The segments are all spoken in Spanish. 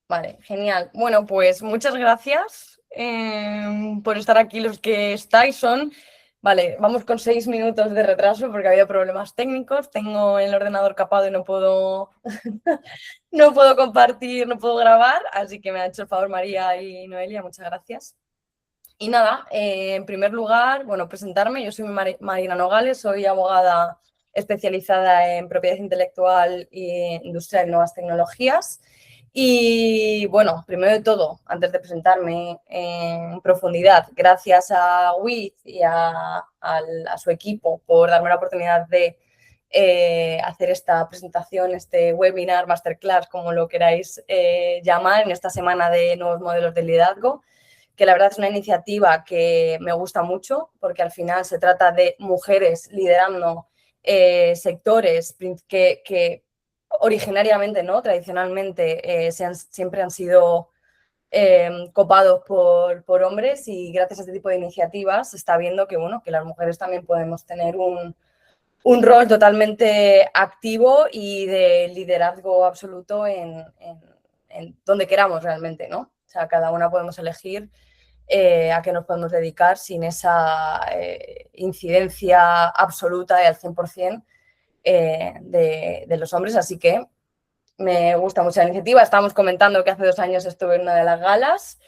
Vale, genial. Bueno, pues muchas gracias por estar aquí los que estáis. Vale, vamos con 6 minutos de retraso porque había problemas técnicos. Tengo el ordenador capado y no puedo, no puedo compartir, no puedo grabar, así que me ha hecho el favor María y Noelia, muchas gracias. Y nada, en primer lugar, bueno, presentarme. Yo soy Marina Nogales, soy abogada especializada en propiedad intelectual e industria de nuevas tecnologías. Y bueno, primero de todo, antes de presentarme en profundidad, gracias a WIT y a su equipo por darme la oportunidad de hacer esta presentación, este webinar, masterclass, como lo queráis llamar, en esta semana de nuevos modelos de liderazgo, que la verdad es una iniciativa que me gusta mucho porque al final se trata de mujeres liderando sectores que originariamente, ¿no? Tradicionalmente, siempre han sido copados por hombres, y gracias a este tipo de iniciativas se está viendo que, bueno, que las mujeres también podemos tener un rol totalmente activo y de liderazgo absoluto en donde queramos realmente, ¿no? O sea, cada una podemos elegir a qué nos podemos dedicar sin esa incidencia absoluta y al 100% de los hombres. Así que me gusta mucho la iniciativa. Estábamos comentando que hace 2 años estuve en una de las galas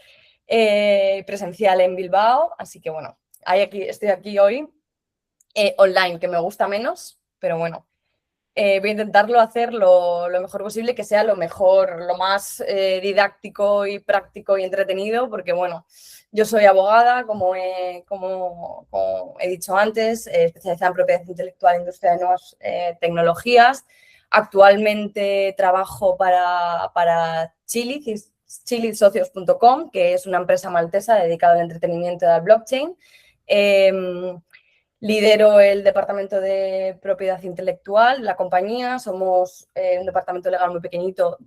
presencial en Bilbao, así que bueno, estoy aquí hoy online, que me gusta menos, pero bueno, voy a intentarlo hacer lo mejor posible, que sea lo mejor, lo más didáctico y práctico y entretenido, porque bueno, yo soy abogada, como he dicho antes, especializada en propiedad intelectual e industria de nuevas tecnologías. Actualmente trabajo para chilizsocios.com, que es una empresa maltesa dedicada al entretenimiento y al blockchain. Lidero el departamento de propiedad intelectual, la compañía. Somos un departamento legal muy pequeñito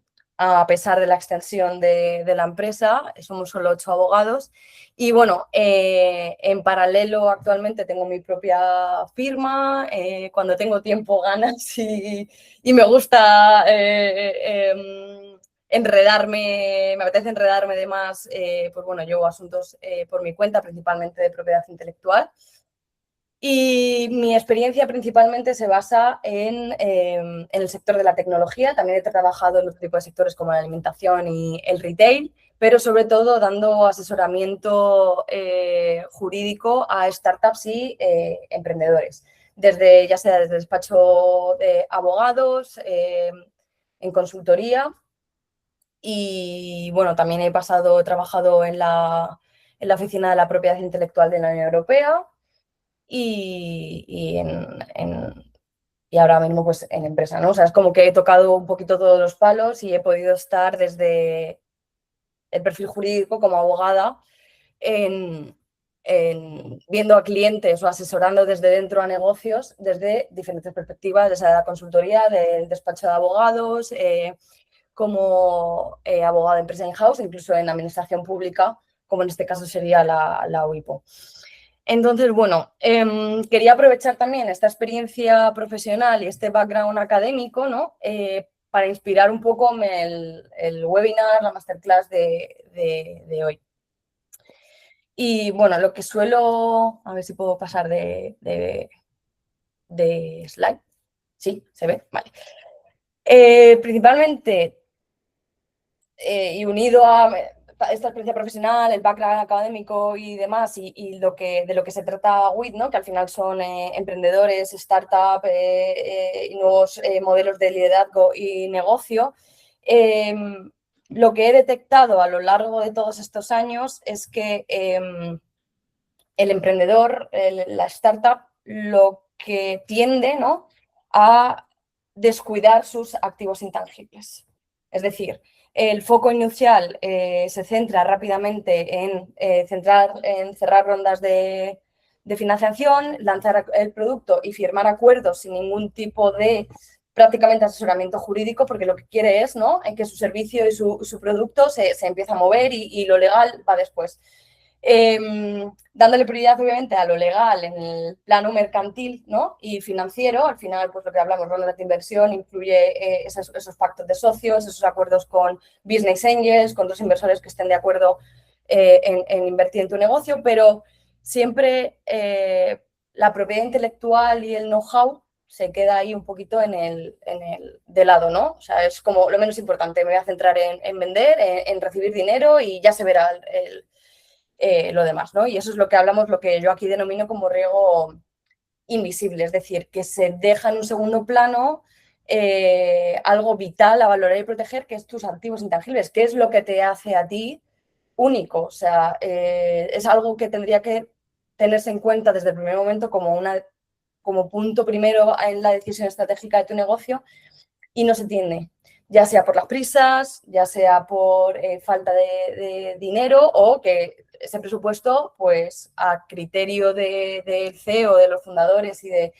a pesar de la extensión de la empresa. Somos solo 8 abogados. Y bueno, en paralelo actualmente tengo mi propia firma. Cuando tengo tiempo, ganas y me gusta enredarme, me apetece enredarme de más, pues bueno, llevo asuntos por mi cuenta, principalmente de propiedad intelectual. Y mi experiencia principalmente se basa en el sector de la tecnología. También he trabajado en otro tipo de sectores como la alimentación y el retail, pero sobre todo dando asesoramiento jurídico a startups y emprendedores, ya sea desde despacho de abogados, en consultoría. Y bueno, también he trabajado en la oficina de la propiedad intelectual de la Unión Europea y, y ahora mismo pues en empresa, ¿no? O sea, es como que he tocado un poquito todos los palos y he podido estar desde el perfil jurídico como abogada viendo a clientes o asesorando desde dentro a negocios desde diferentes perspectivas, desde la consultoría, del despacho de abogados, como abogada de empresa in-house, incluso en administración pública, como en este caso sería la UIPO. Entonces, bueno, quería aprovechar también esta experiencia profesional y este background académico, ¿no? Para inspirar un poco el webinar, la masterclass de hoy. Y bueno, lo que suelo... A ver si puedo pasar de slide. Sí, se ve, vale. Principalmente, y unido a esta experiencia profesional, el background académico y demás, y de lo que se trata WIT, ¿no? Que al final son emprendedores, startup y nuevos modelos de liderazgo y negocio. Lo que he detectado a lo largo de todos estos años es que el emprendedor, la startup, lo que tiende, ¿no?, a descuidar sus activos intangibles. Es decir, el foco inicial se centra rápidamente en cerrar rondas de financiación, lanzar el producto y firmar acuerdos sin ningún tipo de prácticamente asesoramiento jurídico, porque lo que quiere es, ¿no?, que su servicio y su producto se empiece a mover y lo legal va después. Dándole prioridad obviamente a lo legal en el plano mercantil, ¿no? Y financiero. Al final, pues lo que hablamos, rondas de inversión, incluye esos pactos de socios, esos acuerdos con business angels, con dos inversores que estén de acuerdo en invertir en tu negocio, pero siempre la propiedad intelectual y el know-how se queda ahí un poquito de lado, ¿no? O sea, es como lo menos importante. Me voy a centrar en vender, en recibir dinero y ya se verá lo demás, ¿no? Y eso es lo que hablamos, lo que yo aquí denomino como riesgo invisible, es decir, que se deja en un segundo plano algo vital a valorar y proteger, que es tus activos intangibles, que es lo que te hace a ti único. O sea, es algo que tendría que tenerse en cuenta desde el primer momento como punto primero en la decisión estratégica de tu negocio y no se tiene, ya sea por las prisas, ya sea por falta de dinero o que ese presupuesto, pues a criterio del CEO, de los fundadores y de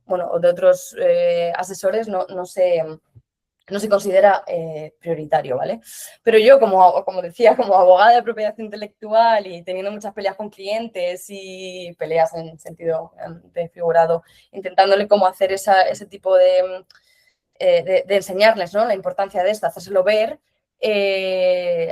otros asesores, no se considera prioritario, ¿vale? Pero yo, como decía, como abogada de propiedad intelectual y teniendo muchas peleas con clientes y peleas en sentido de figurado, intentándole cómo hacer ese tipo de enseñarles, ¿no? La importancia de esto, hacérselo ver,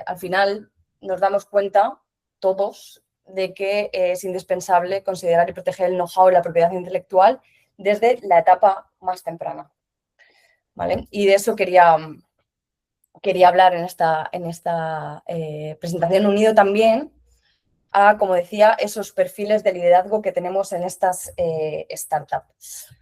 al final nos damos cuenta todos de que es indispensable considerar y proteger el know-how y la propiedad intelectual desde la etapa más temprana, ¿vale? Y de eso quería hablar en esta presentación, unido también a, como decía, esos perfiles de liderazgo que tenemos en estas startups.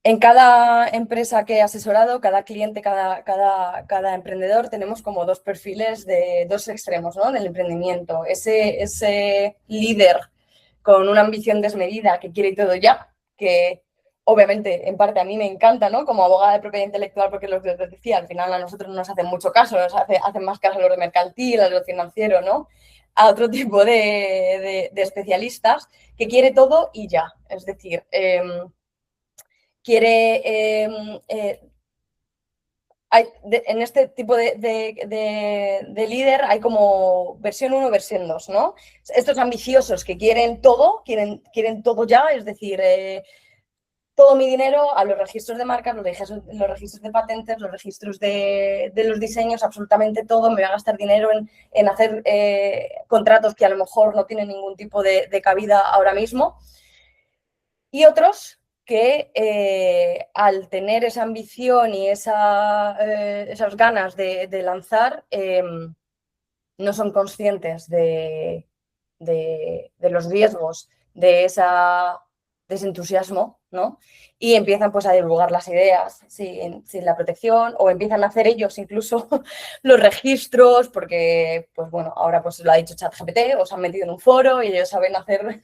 En cada empresa que he asesorado, cada cliente, cada emprendedor, tenemos como dos perfiles de dos extremos, ¿no? Del emprendimiento. Ese líder con una ambición desmedida que quiere todo ya, que obviamente en parte a mí me encanta, ¿no? Como abogada de propiedad intelectual, porque lo que os decía, al final a nosotros no nos hacen mucho caso, hacen más caso a lo de mercantil, a lo financiero, ¿no? A otro tipo de especialistas que quiere todo y ya. Es decir, quiere en este tipo de líder hay como versión 1, versión 2, ¿no? Estos ambiciosos que quieren todo, quieren todo ya, es decir, todo mi dinero a los registros de marcas, los registros de patentes, los registros de los diseños, absolutamente todo, me voy a gastar dinero en hacer contratos que a lo mejor no tienen ningún tipo de cabida ahora mismo. Y otros que al tener esa ambición y esas ganas de lanzar, no son conscientes de los riesgos de ese entusiasmo, ¿no? Y empiezan pues a divulgar las ideas sin la protección, o empiezan a hacer ellos incluso los registros, porque pues bueno, ahora pues lo ha dicho ChatGPT, os han metido en un foro y ellos saben hacer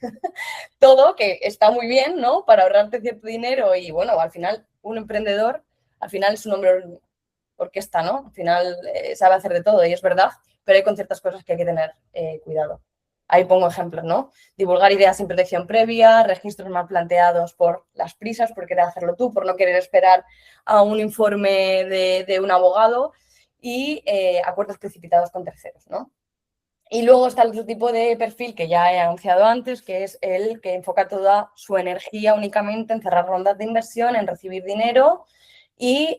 todo, que está muy bien, ¿no? Para ahorrarte cierto dinero y bueno, al final un emprendedor, al final es un hombre orquesta, ¿no? Al final sabe hacer de todo y es verdad, pero hay con ciertas cosas que hay que tener cuidado. Ahí pongo ejemplos, ¿no? Divulgar ideas sin protección previa, registros mal planteados por las prisas, por querer hacerlo tú, por no querer esperar a un informe de un abogado y acuerdos precipitados con terceros, ¿no? Y luego está el otro tipo de perfil que ya he anunciado antes, que es el que enfoca toda su energía únicamente en cerrar rondas de inversión, en recibir dinero y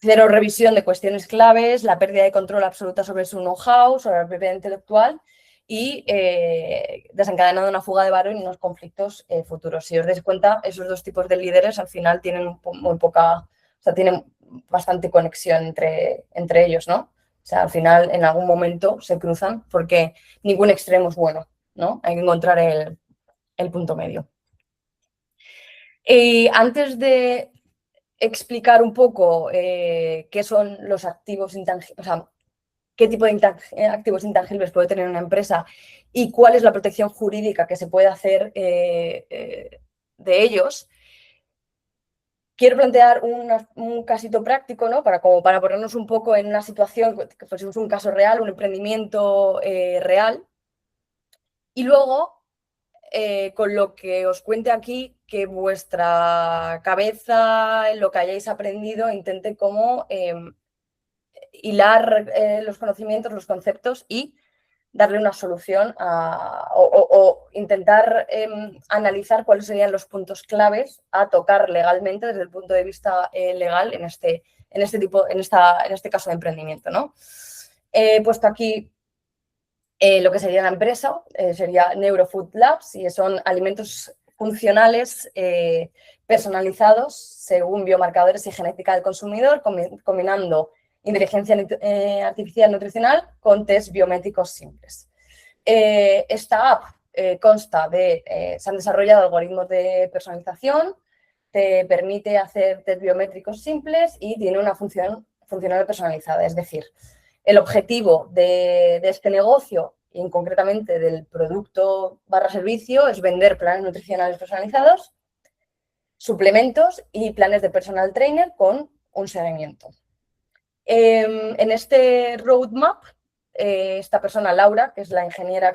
cero revisión de cuestiones claves, la pérdida de control absoluta sobre su know-how, sobre la propiedad intelectual y desencadenando una fuga de valor y unos conflictos futuros. Si os dais cuenta, esos dos tipos de líderes al final tienen muy poca, o sea, tienen bastante conexión entre ellos, ¿no? O sea, al final en algún momento se cruzan porque ningún extremo es bueno, ¿no? Hay que encontrar el punto medio. Y antes de explicar un poco qué son los activos intangibles, o sea, qué tipo de activos intangibles puede tener una empresa y cuál es la protección jurídica que se puede hacer de ellos, quiero plantear un casito práctico, ¿no? Como para ponernos un poco en una situación, que fuésemos un caso real, un emprendimiento real. Y luego, con lo que os cuente aquí, que vuestra cabeza, lo que hayáis aprendido, intente como hilar los conocimientos, los conceptos y darle una solución o intentar analizar cuáles serían los puntos claves a tocar legalmente desde el punto de vista legal en este caso de emprendimiento, ¿no? He puesto aquí lo que sería la empresa, sería Neurofood Labs, y son alimentos funcionales personalizados según biomarcadores y genética del consumidor, combinando inteligencia artificial nutricional con test biométricos simples. Esta app consta de, se han desarrollado algoritmos de personalización, te permite hacer test biométricos simples y tiene una función funcional personalizada. Es decir, el objetivo de este negocio y concretamente del producto / servicio es vender planes nutricionales personalizados, suplementos y planes de personal trainer con un seguimiento. En este roadmap, esta persona, Laura, que es la ingeniera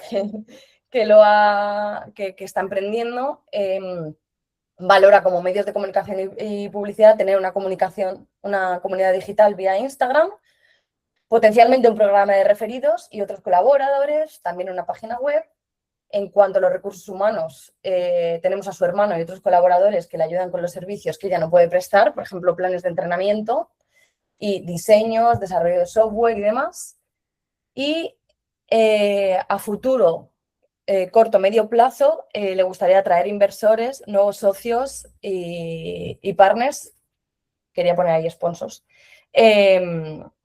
que está emprendiendo, valora como medios de comunicación y publicidad tener una comunidad digital vía Instagram, potencialmente un programa de referidos y otros colaboradores, también una página web. En cuanto a los recursos humanos, tenemos a su hermano y otros colaboradores que le ayudan con los servicios que ella no puede prestar, por ejemplo, planes de entrenamiento y diseños, desarrollo de software y demás. Y a futuro, corto, medio plazo, le gustaría atraer inversores, nuevos socios y partners, quería poner ahí sponsors,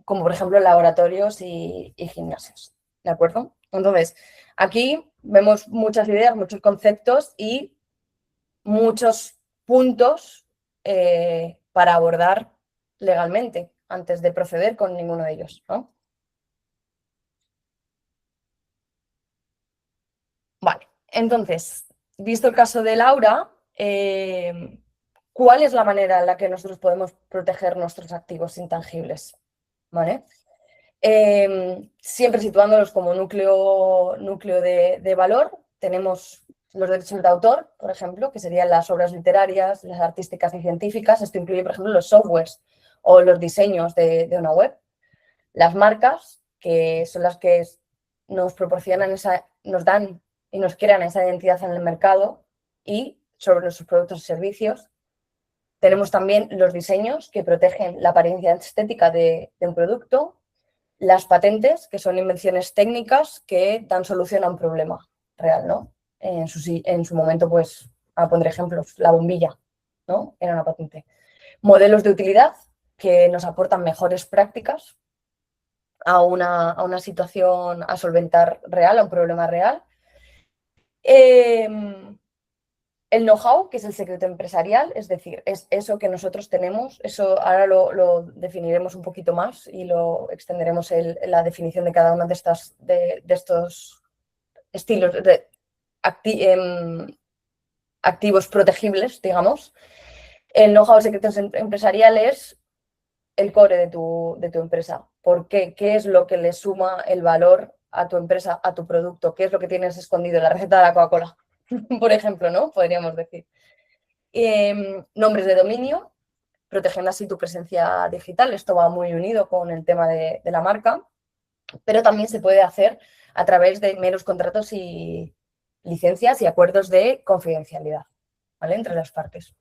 como por ejemplo laboratorios y gimnasios, ¿de acuerdo? Entonces, aquí vemos muchas ideas, muchos conceptos y muchos puntos para abordar legalmente antes de proceder con ninguno de ellos, ¿no? Vale, entonces, visto el caso de Laura, ¿cuál es la manera en la que nosotros podemos proteger nuestros activos intangibles? ¿Vale? Siempre situándolos como núcleo de valor, tenemos los derechos de autor, por ejemplo, que serían las obras literarias, las artísticas y científicas. Esto incluye, por ejemplo, los softwares o los diseños de una web. Las marcas, que son las que nos proporcionan nos dan y nos crean esa identidad en el mercado y sobre nuestros productos y servicios. Tenemos también los diseños que protegen la apariencia estética de un producto. Las patentes, que son invenciones técnicas que dan solución a un problema real, ¿no? En su momento, pues, a poner ejemplos, la bombilla, ¿no? Era una patente. Modelos de utilidad que nos aportan mejores prácticas a una situación a solventar real, a un problema real. El know-how, que es el secreto empresarial, es decir, es eso que nosotros tenemos, eso ahora lo definiremos un poquito más y lo extenderemos la definición de cada uno de estos estilos de activos protegibles, digamos. El know-how, secreto empresarial es el core de tu empresa. ¿Por qué? ¿Qué es lo que le suma el valor a tu empresa, a tu producto? ¿Qué es lo que tienes escondido en la receta de la Coca-Cola? Por ejemplo, ¿no? Podríamos decir. Nombres de dominio, protegiendo así tu presencia digital. Esto va muy unido con el tema de la marca, pero también se puede hacer a través de meros contratos y licencias y acuerdos de confidencialidad, ¿vale? Entre las partes.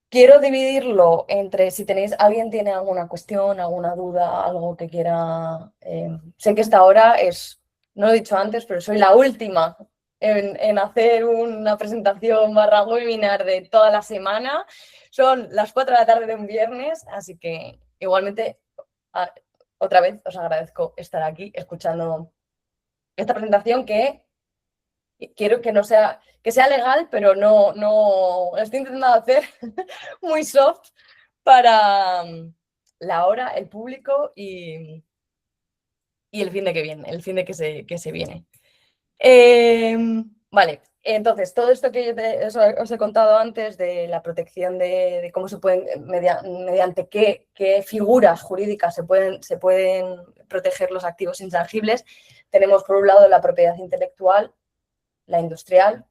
Quiero dividirlo entre si alguien tiene alguna cuestión, alguna duda, algo que quiera. Sé que esta hora es, no lo he dicho antes, pero soy la última en hacer una presentación / webinar de toda la semana. Son las 4 de la tarde de un viernes, así que igualmente otra vez os agradezco estar aquí escuchando esta presentación que quiero que sea legal, pero no lo estoy intentando hacer muy soft para la hora, el público y el fin de que viene, el fin de que se viene. Vale, entonces, todo esto que os he contado antes de la protección de cómo se pueden, mediante qué figuras jurídicas se pueden proteger los activos intangibles, tenemos por un lado la propiedad intelectual, la industrial,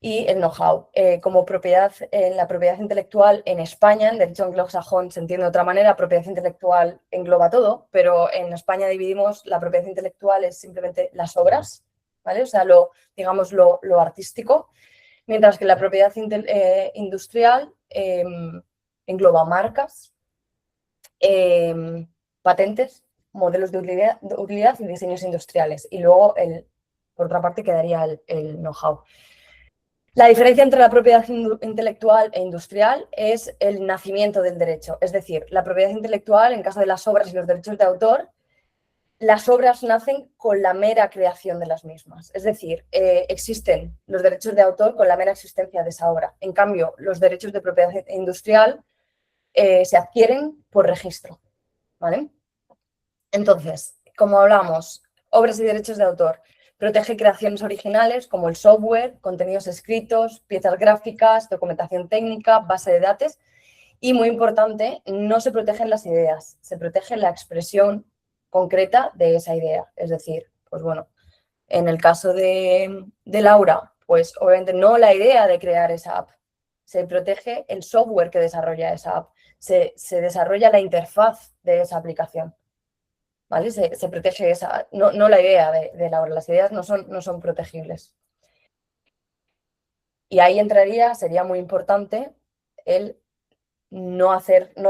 y el know-how. Como propiedad, la propiedad intelectual en España, en derecho anglosajón se entiende de otra manera, propiedad intelectual engloba todo, pero en España dividimos la propiedad intelectual es simplemente las obras, ¿vale? O sea, digamos lo artístico, mientras que la propiedad industrial engloba marcas, patentes, modelos de utilidad y diseños industriales. Y luego, por otra parte, quedaría el know-how. La diferencia entre la propiedad intelectual e industrial es el nacimiento del derecho. Es decir, la propiedad intelectual, en caso de las obras y los derechos de autor, las obras nacen con la mera creación de las mismas. Es decir, existen los derechos de autor con la mera existencia de esa obra. En cambio, los derechos de propiedad industrial se adquieren por registro, ¿vale? Entonces, como hablamos, obras y derechos de autor. Protege creaciones originales como el software, contenidos escritos, piezas gráficas, documentación técnica, base de datos. Y muy importante, no se protegen las ideas, se protege la expresión concreta de esa idea. Es decir, pues bueno, en el caso de Laura, pues obviamente no la idea de crear esa app, se protege el software que desarrolla esa app, se desarrolla la interfaz de esa aplicación. ¿Vale? Se protege esa, no la idea de Laura, las ideas no son protegibles. Y ahí entraría, sería muy importante el no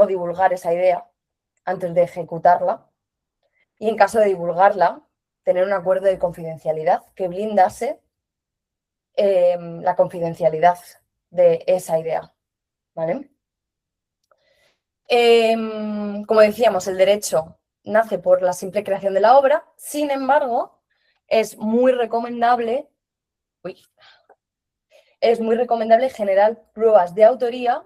divulgar esa idea antes de ejecutarla y en caso de divulgarla, tener un acuerdo de confidencialidad que blindase la confidencialidad de esa idea. ¿Vale? Como decíamos, el derecho nace por la simple creación de la obra, sin embargo, es muy recomendable generar pruebas de autoría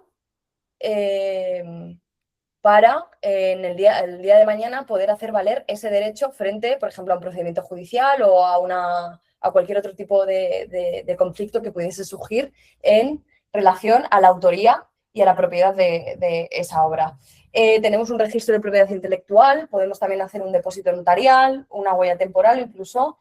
para en el día de mañana poder hacer valer ese derecho frente, por ejemplo, a un procedimiento judicial o a cualquier otro tipo de conflicto que pudiese surgir en relación a la autoría y a la propiedad de esa obra. Tenemos un registro de propiedad intelectual, podemos también hacer un depósito notarial, una huella temporal incluso.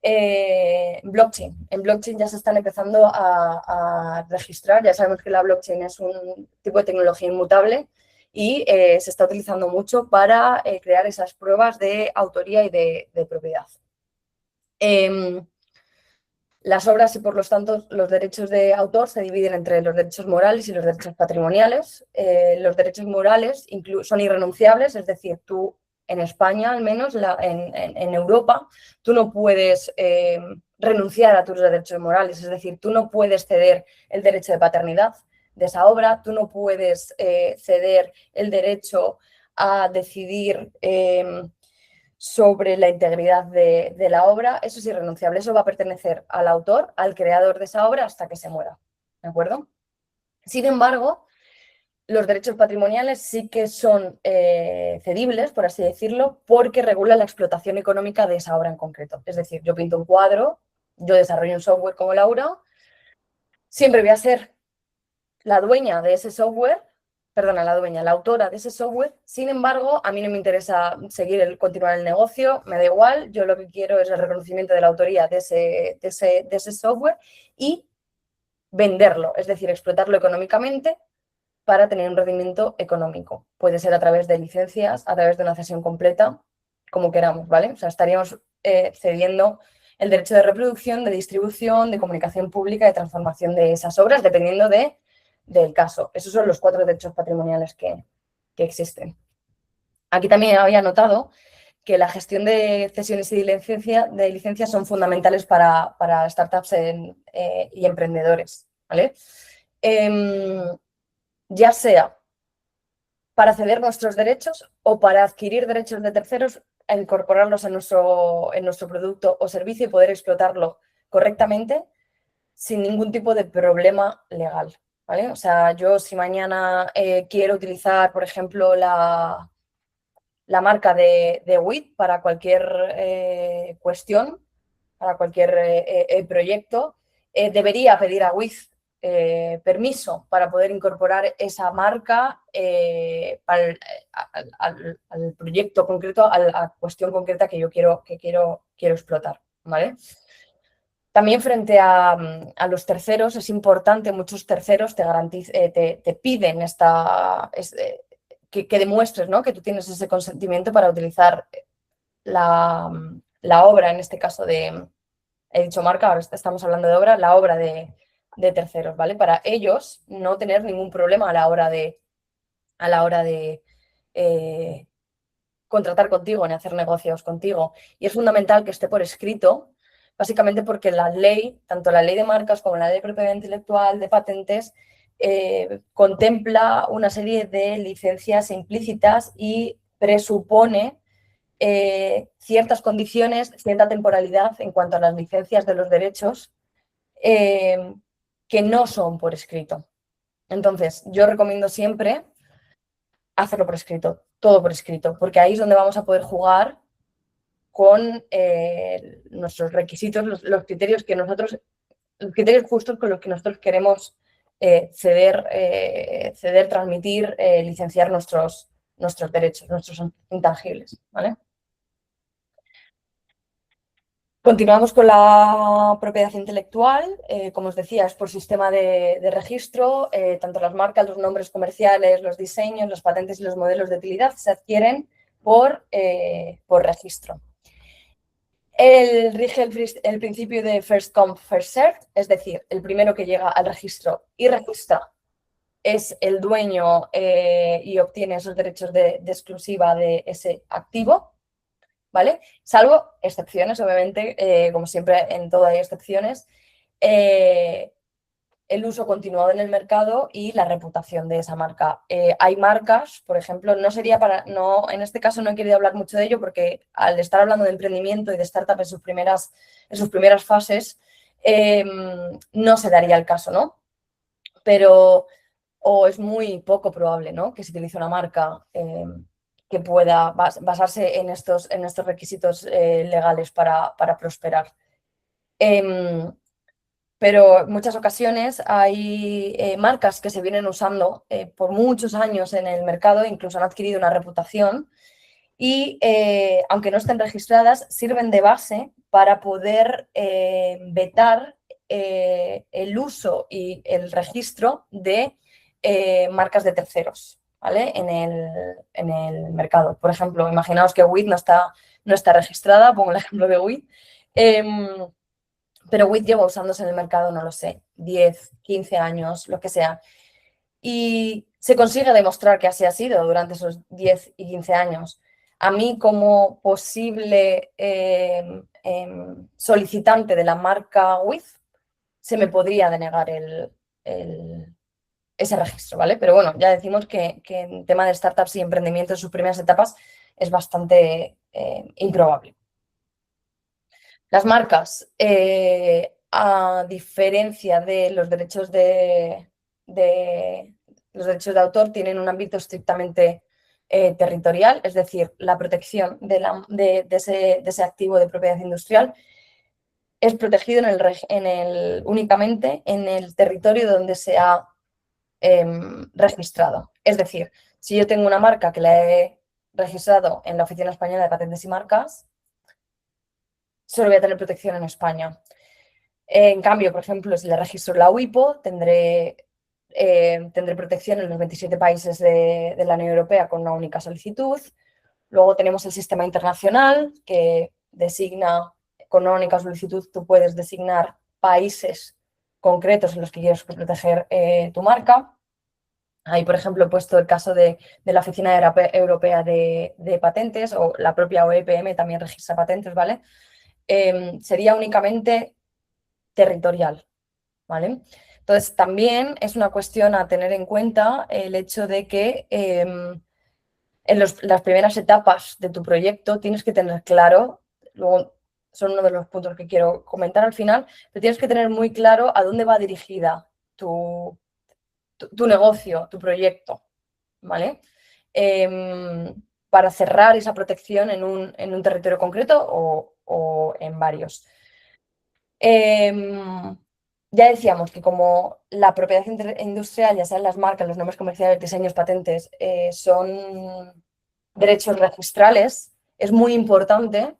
Blockchain. En blockchain ya se están empezando a registrar. Ya sabemos que la blockchain es un tipo de tecnología inmutable y se está utilizando mucho para crear esas pruebas de autoría y de propiedad. Las obras y por lo tanto los derechos de autor se dividen entre los derechos morales y los derechos patrimoniales. Los derechos morales son irrenunciables, es decir, tú en España al menos, en Europa, tú no puedes renunciar a tus derechos morales, es decir, tú no puedes ceder el derecho de paternidad de esa obra, tú no puedes ceder el derecho a decidir sobre la integridad de la obra, eso es irrenunciable, eso va a pertenecer al autor, al creador de esa obra hasta que se muera, ¿de acuerdo? Sin embargo, los derechos patrimoniales sí que son cedibles, por así decirlo, porque regulan la explotación económica de esa obra en concreto. Es decir, yo pinto un cuadro, yo desarrollo un software como Laura, siempre voy a ser la dueña de ese software, la autora de ese software. Sin embargo, a mí no me interesa continuar el negocio, me da igual, yo lo que quiero es el reconocimiento de la autoría de ese software y venderlo, es decir, explotarlo económicamente para tener un rendimiento económico. Puede ser a través de licencias, a través de una cesión completa, como queramos, ¿vale? O sea, estaríamos cediendo el derecho de reproducción, de distribución, de comunicación pública, de transformación de esas obras, dependiendo del caso. Esos son los 4 derechos patrimoniales que existen. Aquí también había notado que la gestión de cesiones y de licencias son fundamentales para startups y emprendedores, ¿vale? Ya sea para ceder nuestros derechos o para adquirir derechos de terceros e incorporarlos en nuestro producto o servicio y poder explotarlo correctamente sin ningún tipo de problema legal, ¿vale? O sea, yo si mañana quiero utilizar, por ejemplo, la marca de WIT para cualquier cuestión, para cualquier proyecto, debería pedir a WIT permiso para poder incorporar esa marca al proyecto concreto, a la cuestión concreta que yo quiero explotar, ¿vale? También frente a los terceros es importante, muchos terceros te piden que demuestres, ¿no?, que tú tienes ese consentimiento para utilizar la obra, en este caso he dicho marca, ahora estamos hablando de obra, la obra de terceros, ¿vale? Para ellos no tener ningún problema a la hora de contratar contigo ni hacer negocios contigo. Y es fundamental que esté por escrito, básicamente porque la ley, tanto la ley de marcas como la ley de propiedad intelectual, de patentes, contempla una serie de licencias implícitas y presupone ciertas condiciones, cierta temporalidad en cuanto a las licencias de los derechos que no son por escrito. Entonces, yo recomiendo siempre hacerlo por escrito, todo por escrito, porque ahí es donde vamos a poder jugar con nuestros requisitos, los criterios los criterios justos con los que nosotros queremos ceder, transmitir, licenciar nuestros derechos, nuestros intangibles, ¿vale? Continuamos con la propiedad intelectual. Como os decía, es por sistema de registro. Tanto las marcas, los nombres comerciales, los diseños, las patentes y los modelos de utilidad se adquieren por registro. Rige el principio de first come, first served, es decir, el primero que llega al registro y registra es el dueño y obtiene esos derechos de exclusiva de ese activo. ¿Vale? Salvo excepciones, obviamente, como siempre en todo hay excepciones, el uso continuado en el mercado y la reputación de esa marca. Hay marcas, por ejemplo, en este caso no he querido hablar mucho de ello porque al estar hablando de emprendimiento y de startup en sus primeras fases, no se daría el caso, ¿no? Pero o es muy poco probable, ¿no?, que se utilice una marca que pueda basarse en estos requisitos legales para prosperar. Pero en muchas ocasiones hay marcas que se vienen usando por muchos años en el mercado, incluso han adquirido una reputación y, aunque no estén registradas, sirven de base para poder vetar el uso y el registro de marcas de terceros, ¿vale?, en el mercado. Por ejemplo, imaginaos que WIT no está registrada, pongo el ejemplo de WIT, pero WIT lleva usándose en el mercado, no lo sé, 10, 15 años, lo que sea. Y se consigue demostrar que así ha sido durante esos 10 y 15 años. A mí, como posible solicitante de la marca WIT, se me podría denegar ese registro, ¿vale? Pero bueno, ya decimos que en tema de startups y emprendimiento en sus primeras etapas es bastante improbable. Las marcas, a diferencia de los derechos los derechos de autor, tienen un ámbito estrictamente territorial, es decir, la protección de ese activo de propiedad industrial es protegido únicamente en el territorio donde se ha registrado. Es decir, si yo tengo una marca que la he registrado en la Oficina Española de Patentes y Marcas, solo voy a tener protección en España. En cambio, por ejemplo, si le registro la WIPO, tendré protección en los 27 países de la Unión Europea con una única solicitud. Luego tenemos el sistema internacional que designa, con una única solicitud tú puedes designar países concretos en los que quieres proteger tu marca. Ahí, por ejemplo, he puesto el caso de la Oficina Europea de Patentes, o la propia OEPM también registra patentes, ¿vale? Sería únicamente territorial, ¿vale? Entonces, también es una cuestión a tener en cuenta el hecho de que en las primeras etapas de tu proyecto tienes que tener claro, luego son uno de los puntos que quiero comentar al final, pero tienes que tener muy claro a dónde va dirigida tu negocio, tu proyecto, ¿vale? Para cerrar esa protección en un territorio concreto o en varios. Ya decíamos que como la propiedad industrial, ya sean las marcas, los nombres comerciales, diseños, patentes, son derechos registrales, es muy importante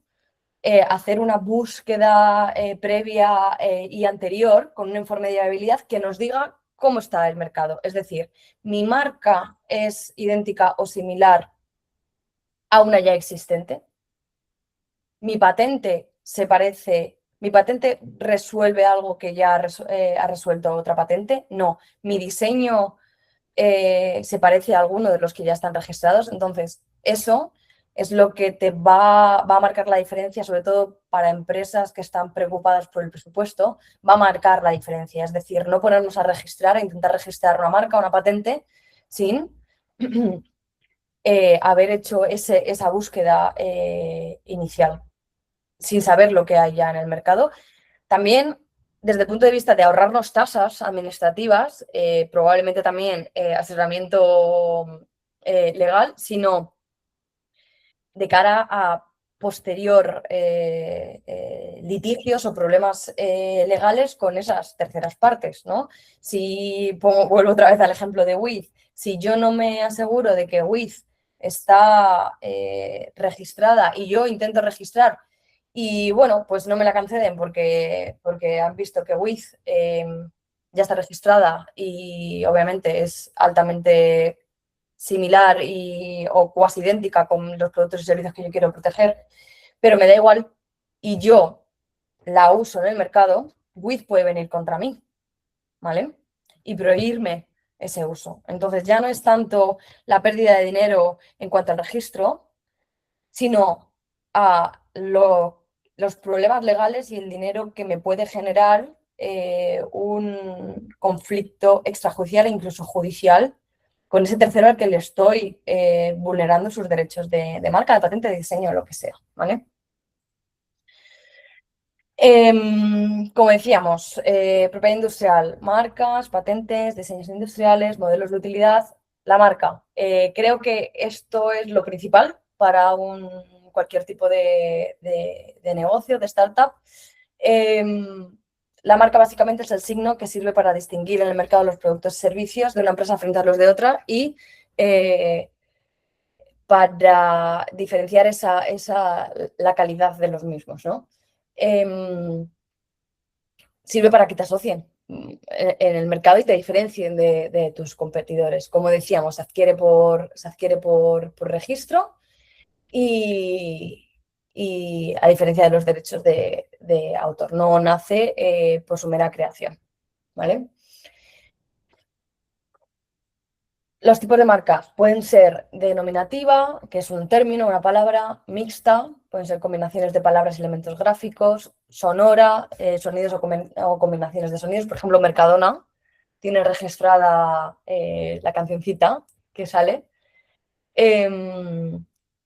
hacer una búsqueda previa y anterior con un informe de viabilidad que nos diga cómo está el mercado. Es decir, mi marca es idéntica o similar a una ya existente. Mi patente se parece, mi patente resuelve algo que ya ha resuelto otra patente. No, mi diseño se parece a alguno de los que ya están registrados. Entonces, eso es lo que te va a marcar la diferencia, sobre todo para empresas que están preocupadas por el presupuesto, va a marcar la diferencia. Es decir, no ponernos a registrar, a intentar registrar una marca, una patente, sin haber hecho esa búsqueda inicial, sin saber lo que hay ya en el mercado. También, desde el punto de vista de ahorrarnos tasas administrativas, probablemente también asesoramiento legal, sino de cara a posterior litigios o problemas legales con esas terceras partes, ¿no? Si vuelvo otra vez al ejemplo de Wiz, si yo no me aseguro de que Wiz está registrada y yo intento registrar y bueno, pues no me la conceden porque han visto que Wiz ya está registrada y obviamente es altamente similar o cuasi idéntica con los productos y servicios que yo quiero proteger, pero me da igual y yo la uso en el mercado, Wiz puede venir contra mí, ¿vale? Y prohibirme ese uso. Entonces ya no es tanto la pérdida de dinero en cuanto al registro, sino a los problemas legales y el dinero que me puede generar un conflicto extrajudicial e incluso judicial con ese tercero al que le estoy vulnerando sus derechos de marca, de patente, de diseño, lo que sea, ¿vale? Como decíamos, propiedad industrial, marcas, patentes, diseños industriales, modelos de utilidad, la marca. Creo que esto es lo principal para cualquier tipo de negocio, de startup. La marca básicamente es el signo que sirve para distinguir en el mercado los productos y servicios de una empresa frente a los de otra y para diferenciar la calidad de los mismos, ¿no? Sirve para que te asocien en el mercado y te diferencien de tus competidores. Como decíamos, se adquiere por registro y, a diferencia de los derechos de autor, no nace por su mera creación, ¿vale? Los tipos de marcas pueden ser denominativa, que es un término, una palabra, mixta, pueden ser combinaciones de palabras y elementos gráficos, sonora, sonidos o combinaciones de sonidos. Por ejemplo, Mercadona tiene registrada la cancioncita que sale.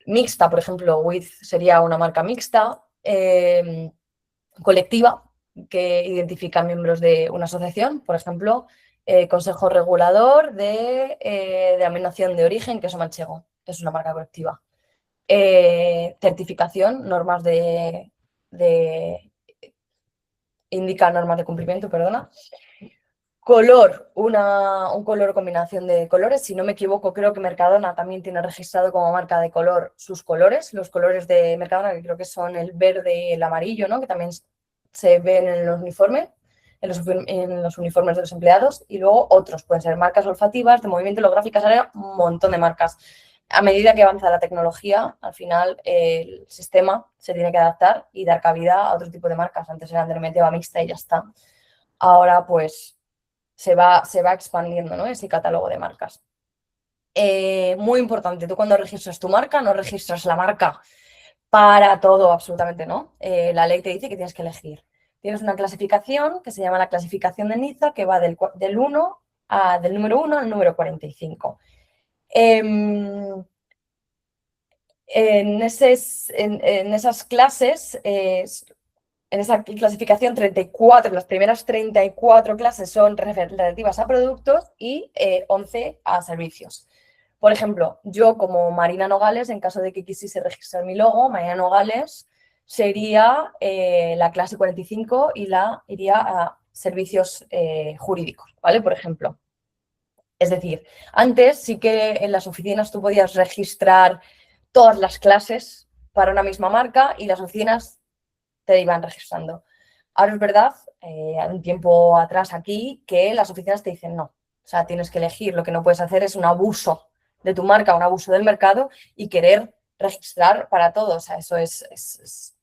Mixta, por ejemplo, Wiz sería una marca mixta. Colectiva, que identifica miembros de una asociación, por ejemplo, Consejo Regulador de Denominación de Origen, queso manchego, es una marca colectiva. Certificación, indica normas de cumplimiento, perdona. Color, un color combinación de colores. Si no me equivoco, creo que Mercadona también tiene registrado como marca de color sus colores. Los colores de Mercadona, que creo que son el verde y el amarillo, ¿no? Que también se ven en los uniformes, en los uniformes de los empleados. Y luego otros, pueden ser marcas olfativas, de movimiento, holográficas, un montón de marcas. A medida que avanza la tecnología, al final el sistema se tiene que adaptar y dar cabida a otro tipo de marcas. Antes eran de normativa mixta y ya está. Ahora, pues, se va expandiendo, ¿no? Ese catálogo de marcas. Muy importante, tú cuando registras tu marca, no registras la marca para todo, absolutamente no. La ley te dice que tienes que elegir. Tienes una clasificación que se llama la clasificación de Niza, que va del número 1 al número 45. En esas clases, en esa clasificación, 34, las primeras 34 clases son relativas a productos y 11 a servicios. Por ejemplo, yo como Marina Nogales, en caso de que quisiese registrar mi logo, Marina Nogales sería la clase 45 y iría a servicios jurídicos, ¿vale? Por ejemplo. Es decir, antes sí que en las oficinas tú podías registrar todas las clases para una misma marca y las oficinas te iban registrando. Ahora es verdad, un tiempo atrás aquí, que las oficinas te dicen no. O sea, tienes que elegir. Lo que no puedes hacer es un abuso de tu marca, un abuso del mercado y querer registrar para todo. O sea, eso es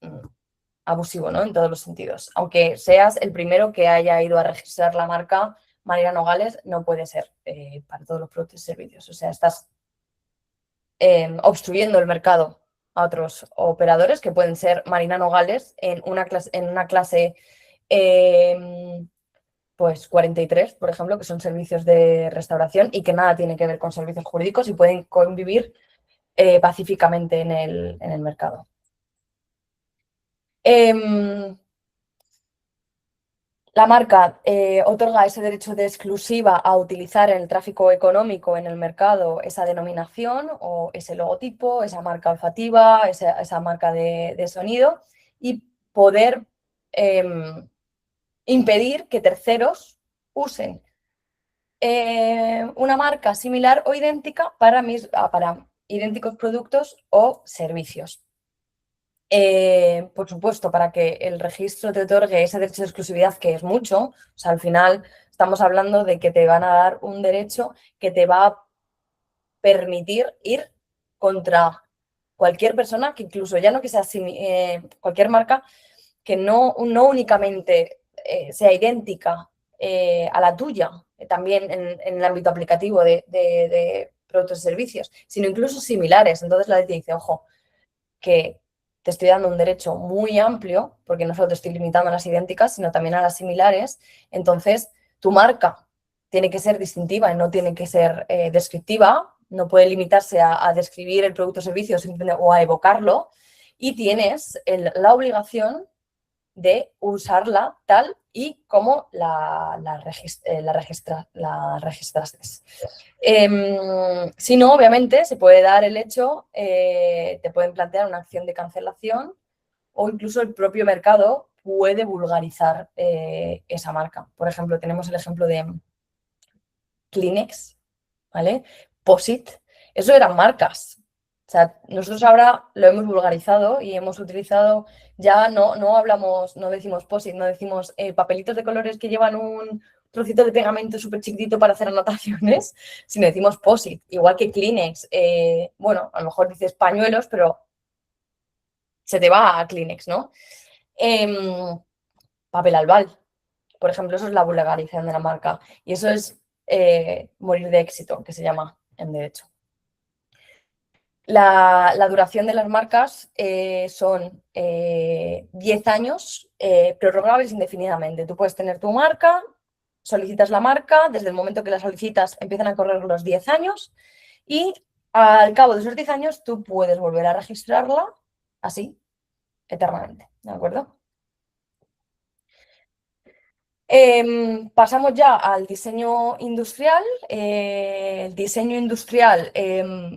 abusivo, ¿no? En todos los sentidos. Aunque seas el primero que haya ido a registrar la marca Marina Nogales, no puede ser para todos los productos y servicios. O sea, estás obstruyendo el mercado a otros operadores que pueden ser Marina Nogales en una clase pues 43, por ejemplo, que son servicios de restauración y que nada tiene que ver con servicios jurídicos y pueden convivir pacíficamente en el mercado. La marca otorga ese derecho de exclusiva a utilizar en el tráfico económico en el mercado esa denominación o ese logotipo, esa marca olfativa, esa marca de sonido y poder impedir que terceros usen una marca similar o idéntica para idénticos productos o servicios. Por supuesto, para que el registro te otorgue ese derecho de exclusividad, que es mucho, o sea, al final estamos hablando de que te van a dar un derecho que te va a permitir ir contra cualquier persona, que incluso ya no que sea cualquier marca, que no únicamente sea idéntica a la tuya, también en el ámbito aplicativo de productos y servicios, sino incluso similares. Entonces la ley te dice, ojo, que te estoy dando un derecho muy amplio, porque no solo te estoy limitando a las idénticas, sino también a las similares. Entonces, tu marca tiene que ser distintiva y no tiene que ser descriptiva, no puede limitarse a describir el producto o servicio o a evocarlo, y tienes la obligación de usarla tal y como la registraste. Si no, obviamente, se puede dar el hecho, te pueden plantear una acción de cancelación o incluso el propio mercado puede vulgarizar esa marca. Por ejemplo, tenemos el ejemplo de Kleenex, ¿vale? POSIT, eso eran marcas. O sea, nosotros ahora lo hemos vulgarizado y hemos utilizado, ya no hablamos, no decimos POSIT, no decimos papelitos de colores que llevan un trocito de pegamento súper chiquitito para hacer anotaciones, sino decimos POSIT, igual que Kleenex. Bueno, a lo mejor dices pañuelos, pero se te va a Kleenex, ¿no? Papel albal, por ejemplo, eso es la vulgarización de la marca y eso es morir de éxito, que se llama en derecho. La duración de las marcas son 10 años prorrogables indefinidamente. Tú puedes tener tu marca, solicitas la marca, desde el momento que la solicitas empiezan a correr los 10 años y al cabo de esos 10 años tú puedes volver a registrarla así, eternamente, ¿de acuerdo? Pasamos ya al diseño industrial. El diseño industrial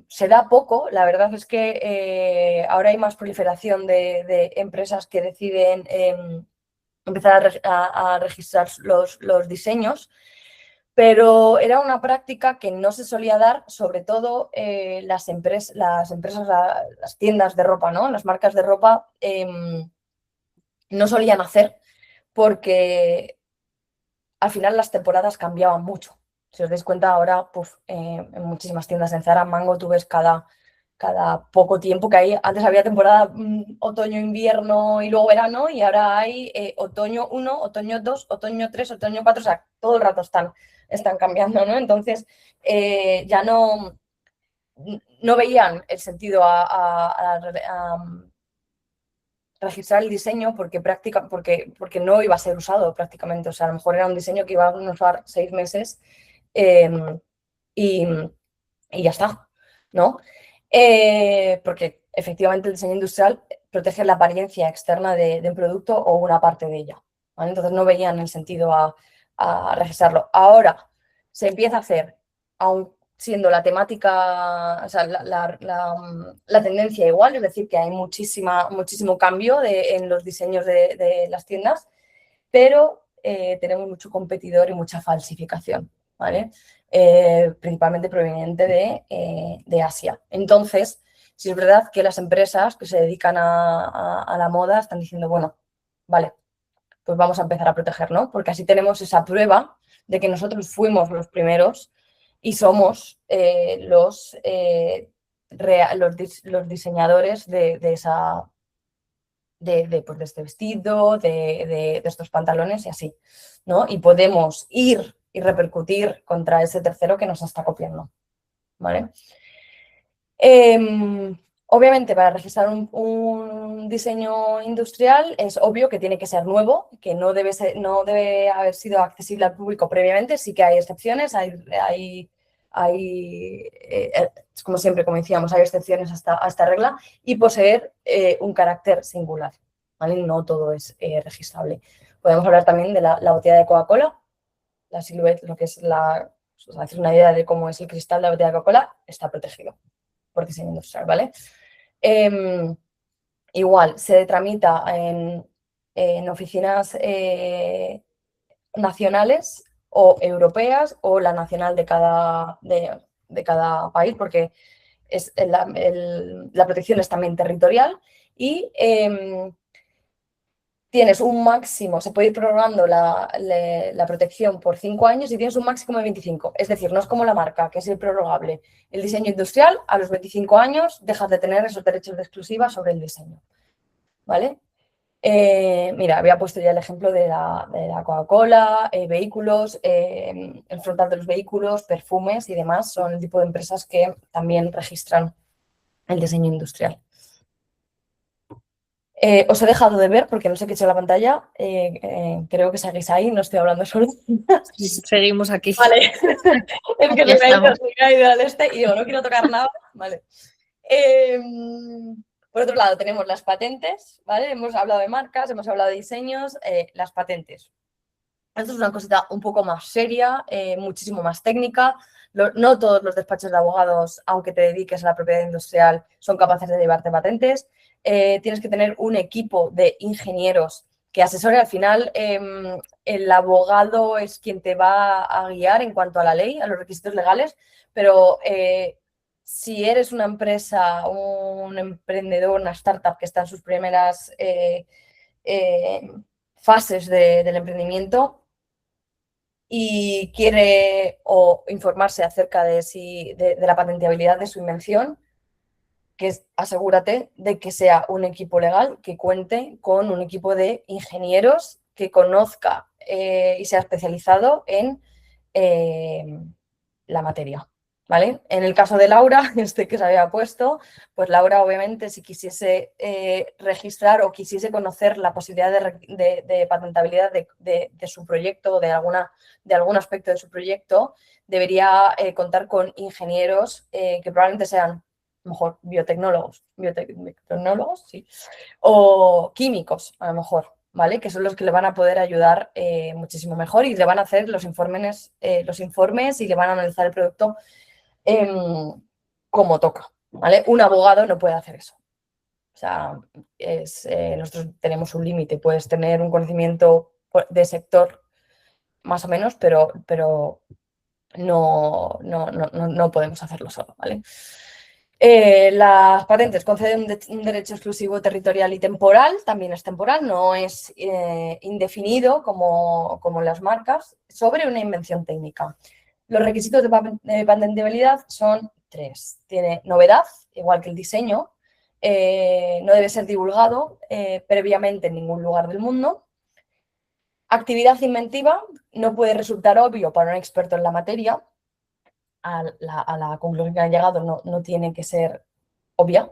se da poco. La verdad es que ahora hay más proliferación de empresas que deciden empezar a registrar los diseños, pero era una práctica que no se solía dar, sobre todo las empresas, las tiendas de ropa, ¿no? Las marcas de ropa no solían hacer porque al final las temporadas cambiaban mucho. Si os dais cuenta ahora, en muchísimas tiendas en Zara, Mango, tú ves cada poco tiempo que hay. Antes había temporada otoño, invierno y luego verano, y ahora hay otoño 1, otoño 2, otoño 3, otoño 4, o sea, todo el rato están cambiando, ¿no? Entonces, ya no veían el sentido a registrar el diseño porque no iba a ser usado prácticamente. O sea, a lo mejor era un diseño que iba a usar 6 meses y ya está, ¿no? Porque efectivamente el diseño industrial protege la apariencia externa de un producto o una parte de ella, ¿vale? Entonces no veían el sentido a registrarlo. Ahora se empieza a hacer, aun siendo la temática, o sea, la tendencia igual, es decir, que hay muchísimo cambio en los diseños de las tiendas, pero tenemos mucho competidor y mucha falsificación, ¿vale? Principalmente proveniente de Asia. Entonces, sí es verdad que las empresas que se dedican a la moda están diciendo, bueno, Vale, pues vamos a empezar a proteger, ¿no? Porque así tenemos esa prueba de que nosotros fuimos los primeros y somos los diseñadores pues, de este vestido, de estos pantalones y así, ¿no? Y podemos ir y repercutir contra ese tercero que nos está copiando, ¿vale? Obviamente, para registrar un diseño industrial es obvio que tiene que ser nuevo, que no debe haber sido accesible al público previamente. Sí que hay excepciones, como siempre, como decíamos, hay excepciones a esta regla, y poseer un carácter singular, ¿vale? No todo es registrable. Podemos hablar también de la botella de Coca-Cola, la silueta, lo que es hacer una idea de cómo es el cristal de la botella de Coca-Cola, está protegido por diseño industrial, ¿vale? Igual, se tramita en oficinas nacionales o europeas o la nacional de cada país, porque la protección es también territorial y tienes un máximo, se puede ir prorrogando la protección por 5 años y tienes un máximo de 25. Es decir, no es como la marca, que es improrrogable. El diseño industrial, a los 25 años, dejas de tener esos derechos de exclusiva sobre el diseño, ¿vale? Mira, había puesto ya el ejemplo de la Coca-Cola, vehículos, el frontal de los vehículos, perfumes y demás, son el tipo de empresas que también registran el diseño industrial. Os he dejado de ver porque no sé qué he hecho en la pantalla. Creo que seguís ahí, no estoy hablando solo. Seguimos aquí. Vale. Es que se me ha ido al este y digo, no quiero tocar nada. Vale. Por otro lado, tenemos las patentes, ¿vale? Hemos hablado de marcas, hemos hablado de diseños, las patentes. Esto es una cosita un poco más seria, muchísimo más técnica. No todos los despachos de abogados, aunque te dediques a la propiedad industrial, son capaces de llevarte patentes. Tienes que tener un equipo de ingenieros que asesore. Al final, el abogado es quien te va a guiar en cuanto a la ley, a los requisitos legales, pero si eres una empresa, un emprendedor, una startup que está en sus primeras fases del emprendimiento y quiere informarse acerca de la patenteabilidad de su invención, asegúrate de que sea un equipo legal que cuente con un equipo de ingenieros que conozca y sea especializado en la materia, ¿vale? En el caso de Laura, que se había puesto, pues Laura obviamente si quisiese registrar o quisiese conocer la posibilidad de patentabilidad de su proyecto o de algún aspecto de su proyecto, debería contar con ingenieros que probablemente sean a lo mejor biotecnólogos, sí, o químicos, a lo mejor, ¿vale? Que son los que le van a poder ayudar muchísimo mejor y le van a hacer los informes y le van a analizar el producto como toca, ¿vale? Un abogado no puede hacer eso. O sea, nosotros tenemos un límite, puedes tener un conocimiento de sector más o menos, pero no podemos hacerlo solo, ¿vale? Las patentes conceden un derecho exclusivo territorial y temporal, también es temporal, no es indefinido como las marcas, sobre una invención técnica. Los requisitos de patentabilidad son 3. Tiene novedad, igual que el diseño, no debe ser divulgado previamente en ningún lugar del mundo. Actividad inventiva, no puede resultar obvio para un experto en la materia. A la conclusión que han llegado no tiene que ser obvia.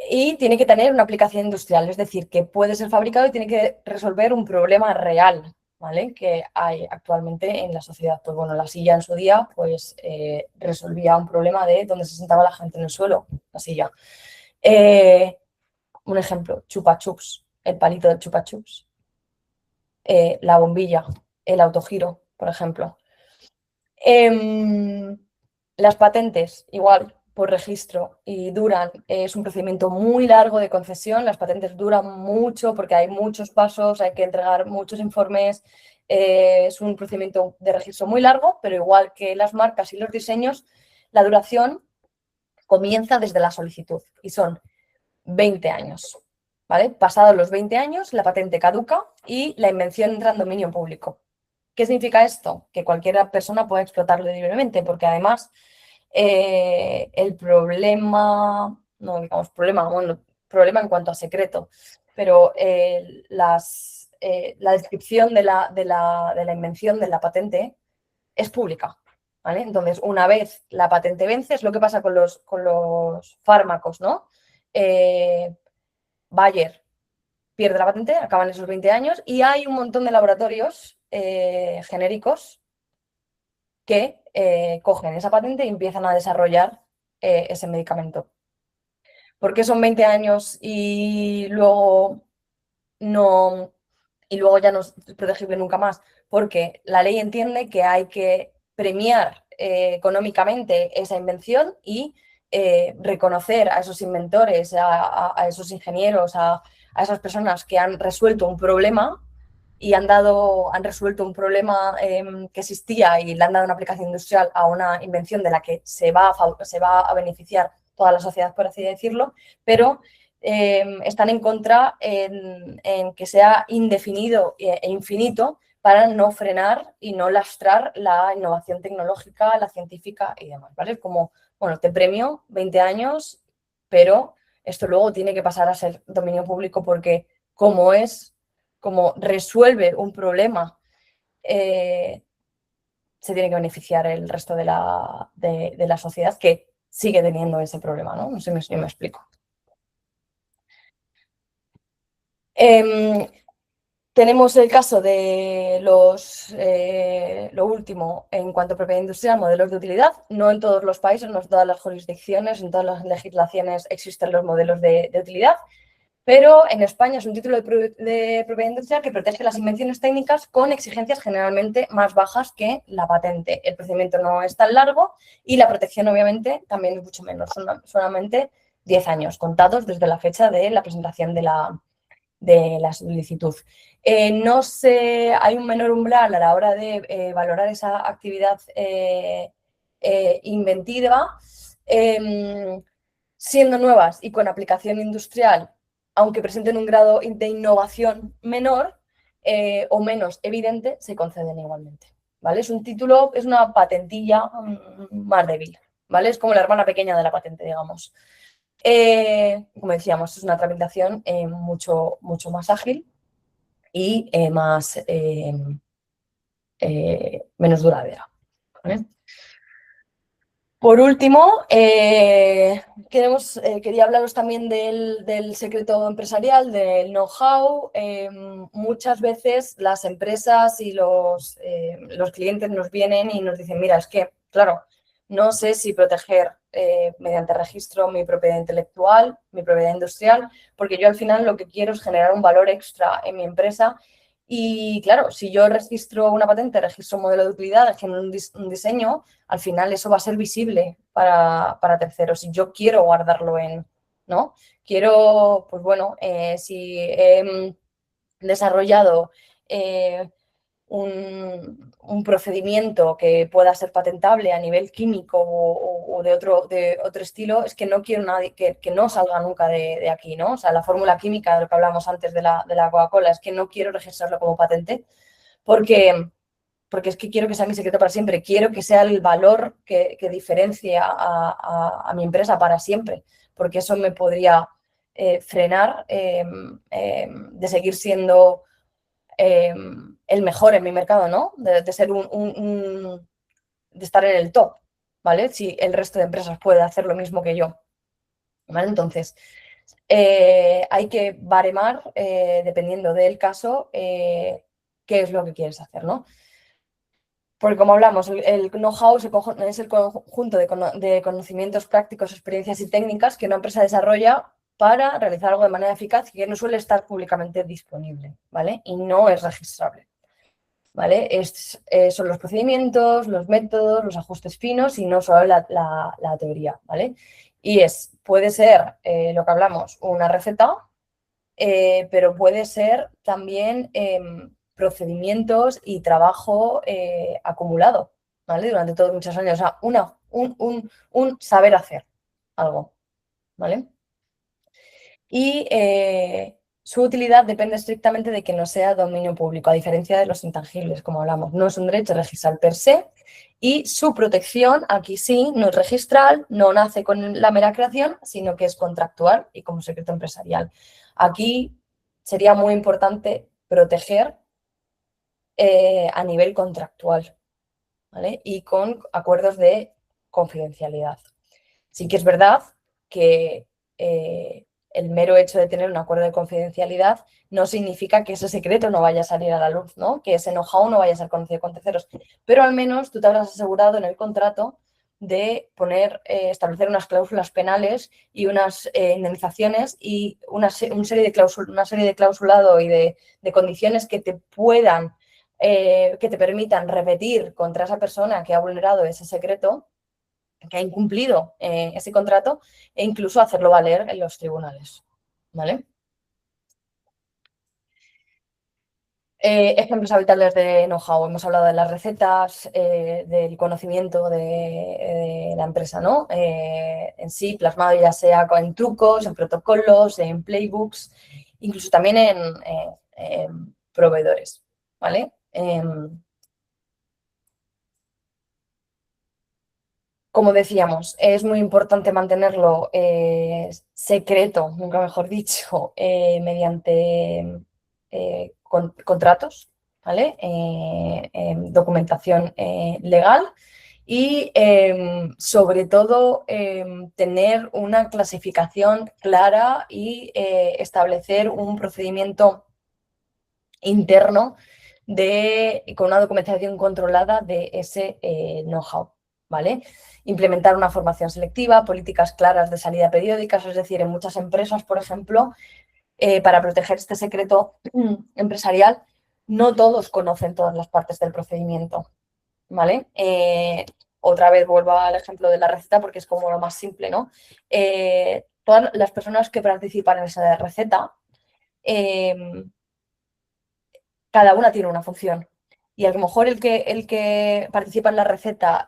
Y tiene que tener una aplicación industrial, es decir, que puede ser fabricado y tiene que resolver un problema real, ¿vale? Que hay actualmente en la sociedad. Pues bueno, la silla en su día pues resolvía un problema de dónde se sentaba la gente en el suelo, la silla. Un ejemplo, chupa chups, el palito del chupa chups. La bombilla, el autogiro, por ejemplo. Las patentes, igual, por registro y duran, es un procedimiento muy largo de concesión, las patentes duran mucho porque hay muchos pasos, hay que entregar muchos informes, es un procedimiento de registro muy largo, pero igual que las marcas y los diseños, la duración comienza desde la solicitud y son 20 años. ¿vale? Pasados los 20 años, la patente caduca y la invención entra en dominio público. ¿Qué significa esto? Que cualquier persona puede explotarlo libremente, porque además el problema, no digamos problema, bueno, problema en cuanto a secreto, pero la descripción de la invención de la patente es pública, ¿vale? Entonces, una vez la patente vence, es lo que pasa con los fármacos, ¿no? Bayer pierde la patente, acaban esos 20 años y hay un montón de laboratorios genéricos que cogen esa patente y empiezan a desarrollar ese medicamento. ¿Por qué son 20 años y luego no, y luego ya no es protegible nunca más? Porque la ley entiende que hay que premiar económicamente esa invención y reconocer a esos inventores, a esos ingenieros, a esas personas que han resuelto un problema y han resuelto un problema que existía y le han dado una aplicación industrial a una invención de la que se va a beneficiar toda la sociedad, por así decirlo, pero están en contra en que sea indefinido e infinito para no frenar y no lastrar la innovación tecnológica, la científica y demás, ¿vale? Como, bueno, te premio 20 años, pero esto luego tiene que pasar a ser dominio público porque como resuelve un problema, se tiene que beneficiar el resto de la sociedad que sigue teniendo ese problema, ¿no? No sé si me explico. Tenemos el caso de lo último en cuanto a propiedad industrial, modelos de utilidad. No en todos los países, no en todas las jurisdicciones, en todas las legislaciones existen los modelos de utilidad, pero en España es un título de propiedad industrial que protege las invenciones técnicas con exigencias generalmente más bajas que la patente. El procedimiento no es tan largo y la protección obviamente también es mucho menos, son solamente 10 años contados desde la fecha de la presentación de la solicitud. Hay un menor umbral a la hora de valorar esa actividad inventiva, siendo nuevas y con aplicación industrial, aunque presenten un grado de innovación menor o menos evidente, se conceden igualmente. ¿Vale? Es un título, es una patentilla más débil, ¿vale? Es como la hermana pequeña de la patente, digamos. Como decíamos, es una tramitación mucho, mucho más ágil y menos duradera, ¿vale? Por último, quería hablaros también del secreto empresarial, del know-how. Muchas veces las empresas y los clientes nos vienen y nos dicen, mira, es que, claro, no sé si proteger mediante registro mi propiedad intelectual, mi propiedad industrial, porque yo al final lo que quiero es generar un valor extra en mi empresa. Y claro, si yo registro una patente, registro un modelo de utilidad, genero un diseño, al final eso va a ser visible para terceros y yo quiero guardarlo ¿no? Quiero, pues bueno, si he desarrollado un procedimiento que pueda ser patentable a nivel químico o de otro estilo, es que no quiero nadie que no salga nunca de aquí, ¿no? O sea, la fórmula química de lo que hablamos antes de la Coca-Cola, es que no quiero registrarlo como patente porque es que quiero que sea mi secreto para siempre, quiero que sea el valor que diferencie a mi empresa para siempre, porque eso me podría frenar de seguir siendo el mejor en mi mercado, ¿no? De ser de estar en el top, ¿vale? Si el resto de empresas puede hacer lo mismo que yo, ¿vale? Entonces, hay que baremar, dependiendo del caso, qué es lo que quieres hacer, ¿no? Porque como hablamos, el know-how es el conjunto de conocimientos prácticos, experiencias y técnicas que una empresa desarrolla para realizar algo de manera eficaz y que no suele estar públicamente disponible, ¿vale? Y no es registrable, ¿vale? Son los procedimientos, los métodos, los ajustes finos y no solo la teoría, ¿vale? Y puede ser, lo que hablamos, una receta, pero puede ser también procedimientos y trabajo acumulado, ¿vale? Durante todos muchos años. O sea, un saber hacer algo, ¿vale? Y Su utilidad depende estrictamente de que no sea dominio público, a diferencia de los intangibles, como hablamos. No es un derecho registral per se y su protección, aquí sí, no es registral, no nace con la mera creación, sino que es contractual y como secreto empresarial. Aquí sería muy importante proteger a nivel contractual, ¿vale? Y con acuerdos de confidencialidad. Sí que es verdad que el mero hecho de tener un acuerdo de confidencialidad no significa que ese secreto no vaya a salir a la luz, ¿no? Que ese know-how no vaya a ser conocido con terceros. Pero al menos tú te habrás asegurado en el contrato de establecer unas cláusulas penales y unas indemnizaciones y una serie de clausulado y de condiciones que te puedan, que te permitan repetir contra esa persona que ha vulnerado ese secreto, que ha incumplido ese contrato e incluso hacerlo valer en los tribunales, ¿vale? Ejemplos habituales de know-how. Hemos hablado de las recetas, del conocimiento de la empresa, ¿no? En sí, plasmado ya sea en trucos, en protocolos, en playbooks, incluso también en proveedores, ¿vale? Como decíamos, es muy importante mantenerlo secreto, nunca mejor dicho, mediante contratos, ¿vale? Documentación legal y sobre todo tener una clasificación clara y establecer un procedimiento interno con una documentación controlada de ese know-how, ¿vale? Implementar una formación selectiva, políticas claras de salida periódicas, es decir, en muchas empresas, por ejemplo, para proteger este secreto empresarial, no todos conocen todas las partes del procedimiento, ¿vale? Otra vez vuelvo al ejemplo de la receta porque es como lo más simple, ¿no? Todas las personas que participan en esa receta, cada una tiene una función. Y a lo mejor el que participa en la receta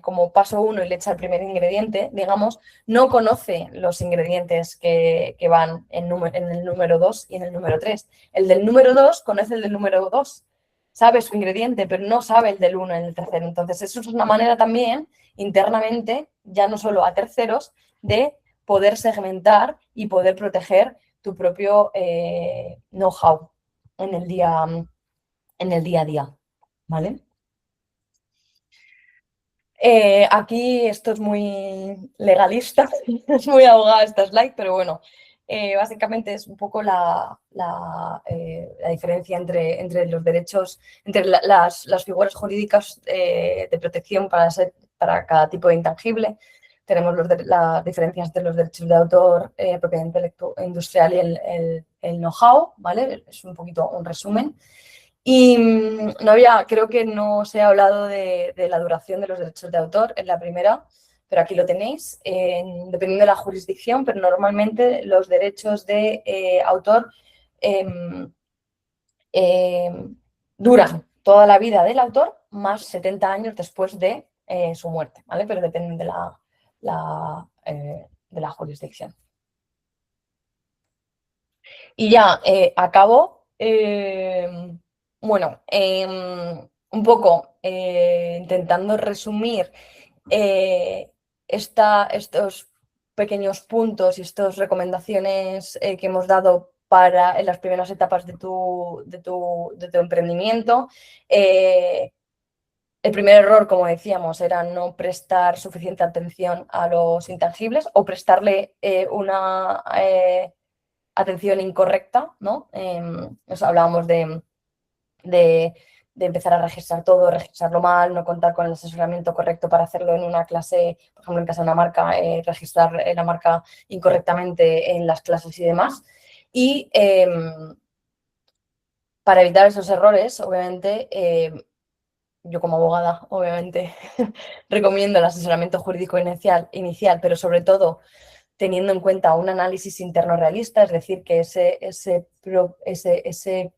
como paso uno y le echa el primer ingrediente, digamos, no conoce los ingredientes que van en el número 2 y en el número 3. El del número 2 conoce el del número 2, sabe su ingrediente, pero no sabe el del uno en el tercero. Entonces, eso es una manera también internamente, ya no solo a terceros, de poder segmentar y poder proteger tu propio know-how en el día a día, ¿vale? Aquí esto es muy legalista, es muy abogada esta slide, pero bueno, básicamente es un poco la diferencia entre los derechos, entre las figuras jurídicas de protección para cada tipo de intangible. Tenemos las diferencias entre los derechos de autor, propiedad industrial y el know-how, ¿vale? Es un poquito un resumen. Y creo que no se ha hablado de la duración de los derechos de autor en la primera, pero aquí lo tenéis, dependiendo de la jurisdicción, pero normalmente los derechos de autor em, duran toda la vida del autor más 70 años después de su muerte, ¿vale? Pero dependen de la jurisdicción. Y ya acabo. Bueno, un poco intentando resumir estos pequeños puntos y estas recomendaciones que hemos dado en las primeras etapas de tu emprendimiento. El primer error, como decíamos, era no prestar suficiente atención a los intangibles o prestarle una atención incorrecta, ¿no? Hablábamos de, de empezar a registrar todo, registrarlo mal, no contar con el asesoramiento correcto para hacerlo en una clase, por ejemplo, en casa de una marca, registrar la marca incorrectamente en las clases y demás. Y para evitar esos errores, obviamente, yo como abogada, obviamente, recomiendo el asesoramiento jurídico inicial, pero sobre todo teniendo en cuenta un análisis interno realista, es decir, que ese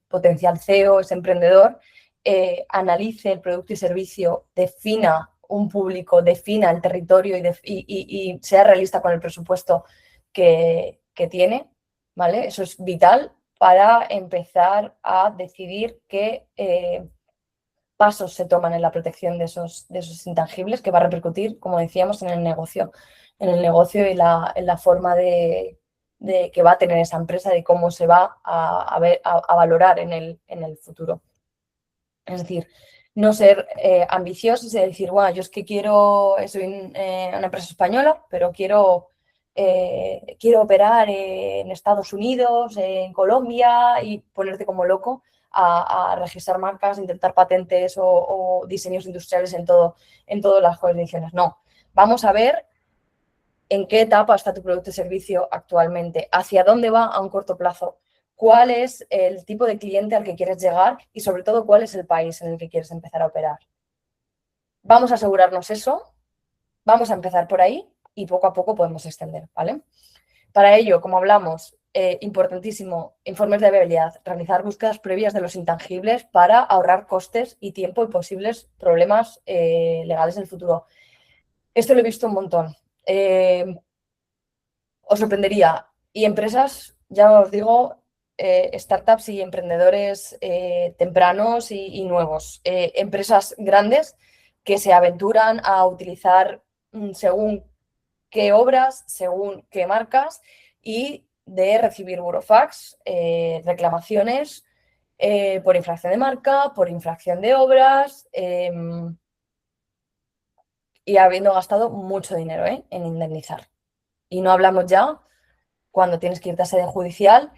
potencial CEO, ese emprendedor, analice el producto y servicio, defina un público, defina el territorio y sea realista con el presupuesto que tiene, ¿vale? Eso es vital para empezar a decidir qué pasos se toman en la protección de esos intangibles, que va a repercutir, como decíamos, en el negocio y en la forma de que va a tener esa empresa, de cómo se va a valorar en el futuro. Es decir, no ser ambiciosos y decir, bueno, yo es que soy una empresa española, pero quiero operar en Estados Unidos, en Colombia, y ponerte como loco a registrar marcas, intentar patentes o diseños industriales en todas las jurisdicciones. No, vamos a ver en qué etapa está tu producto o servicio actualmente, hacia dónde va a un corto plazo, cuál es el tipo de cliente al que quieres llegar y sobre todo cuál es el país en el que quieres empezar a operar. Vamos a asegurarnos eso, vamos a empezar por ahí y poco a poco podemos extender, ¿vale? Para ello, como hablamos, importantísimo, informes de viabilidad, realizar búsquedas previas de los intangibles para ahorrar costes y tiempo y posibles problemas legales en el futuro. Esto lo he visto un montón. Os sorprendería. Y empresas, ya os digo, startups y emprendedores tempranos y nuevos. Empresas grandes que se aventuran a utilizar según qué obras, según qué marcas y de recibir burofax, reclamaciones por infracción de marca, por infracción de obras y habiendo gastado mucho dinero en indemnizar. Y no hablamos ya cuando tienes que irte a sede judicial,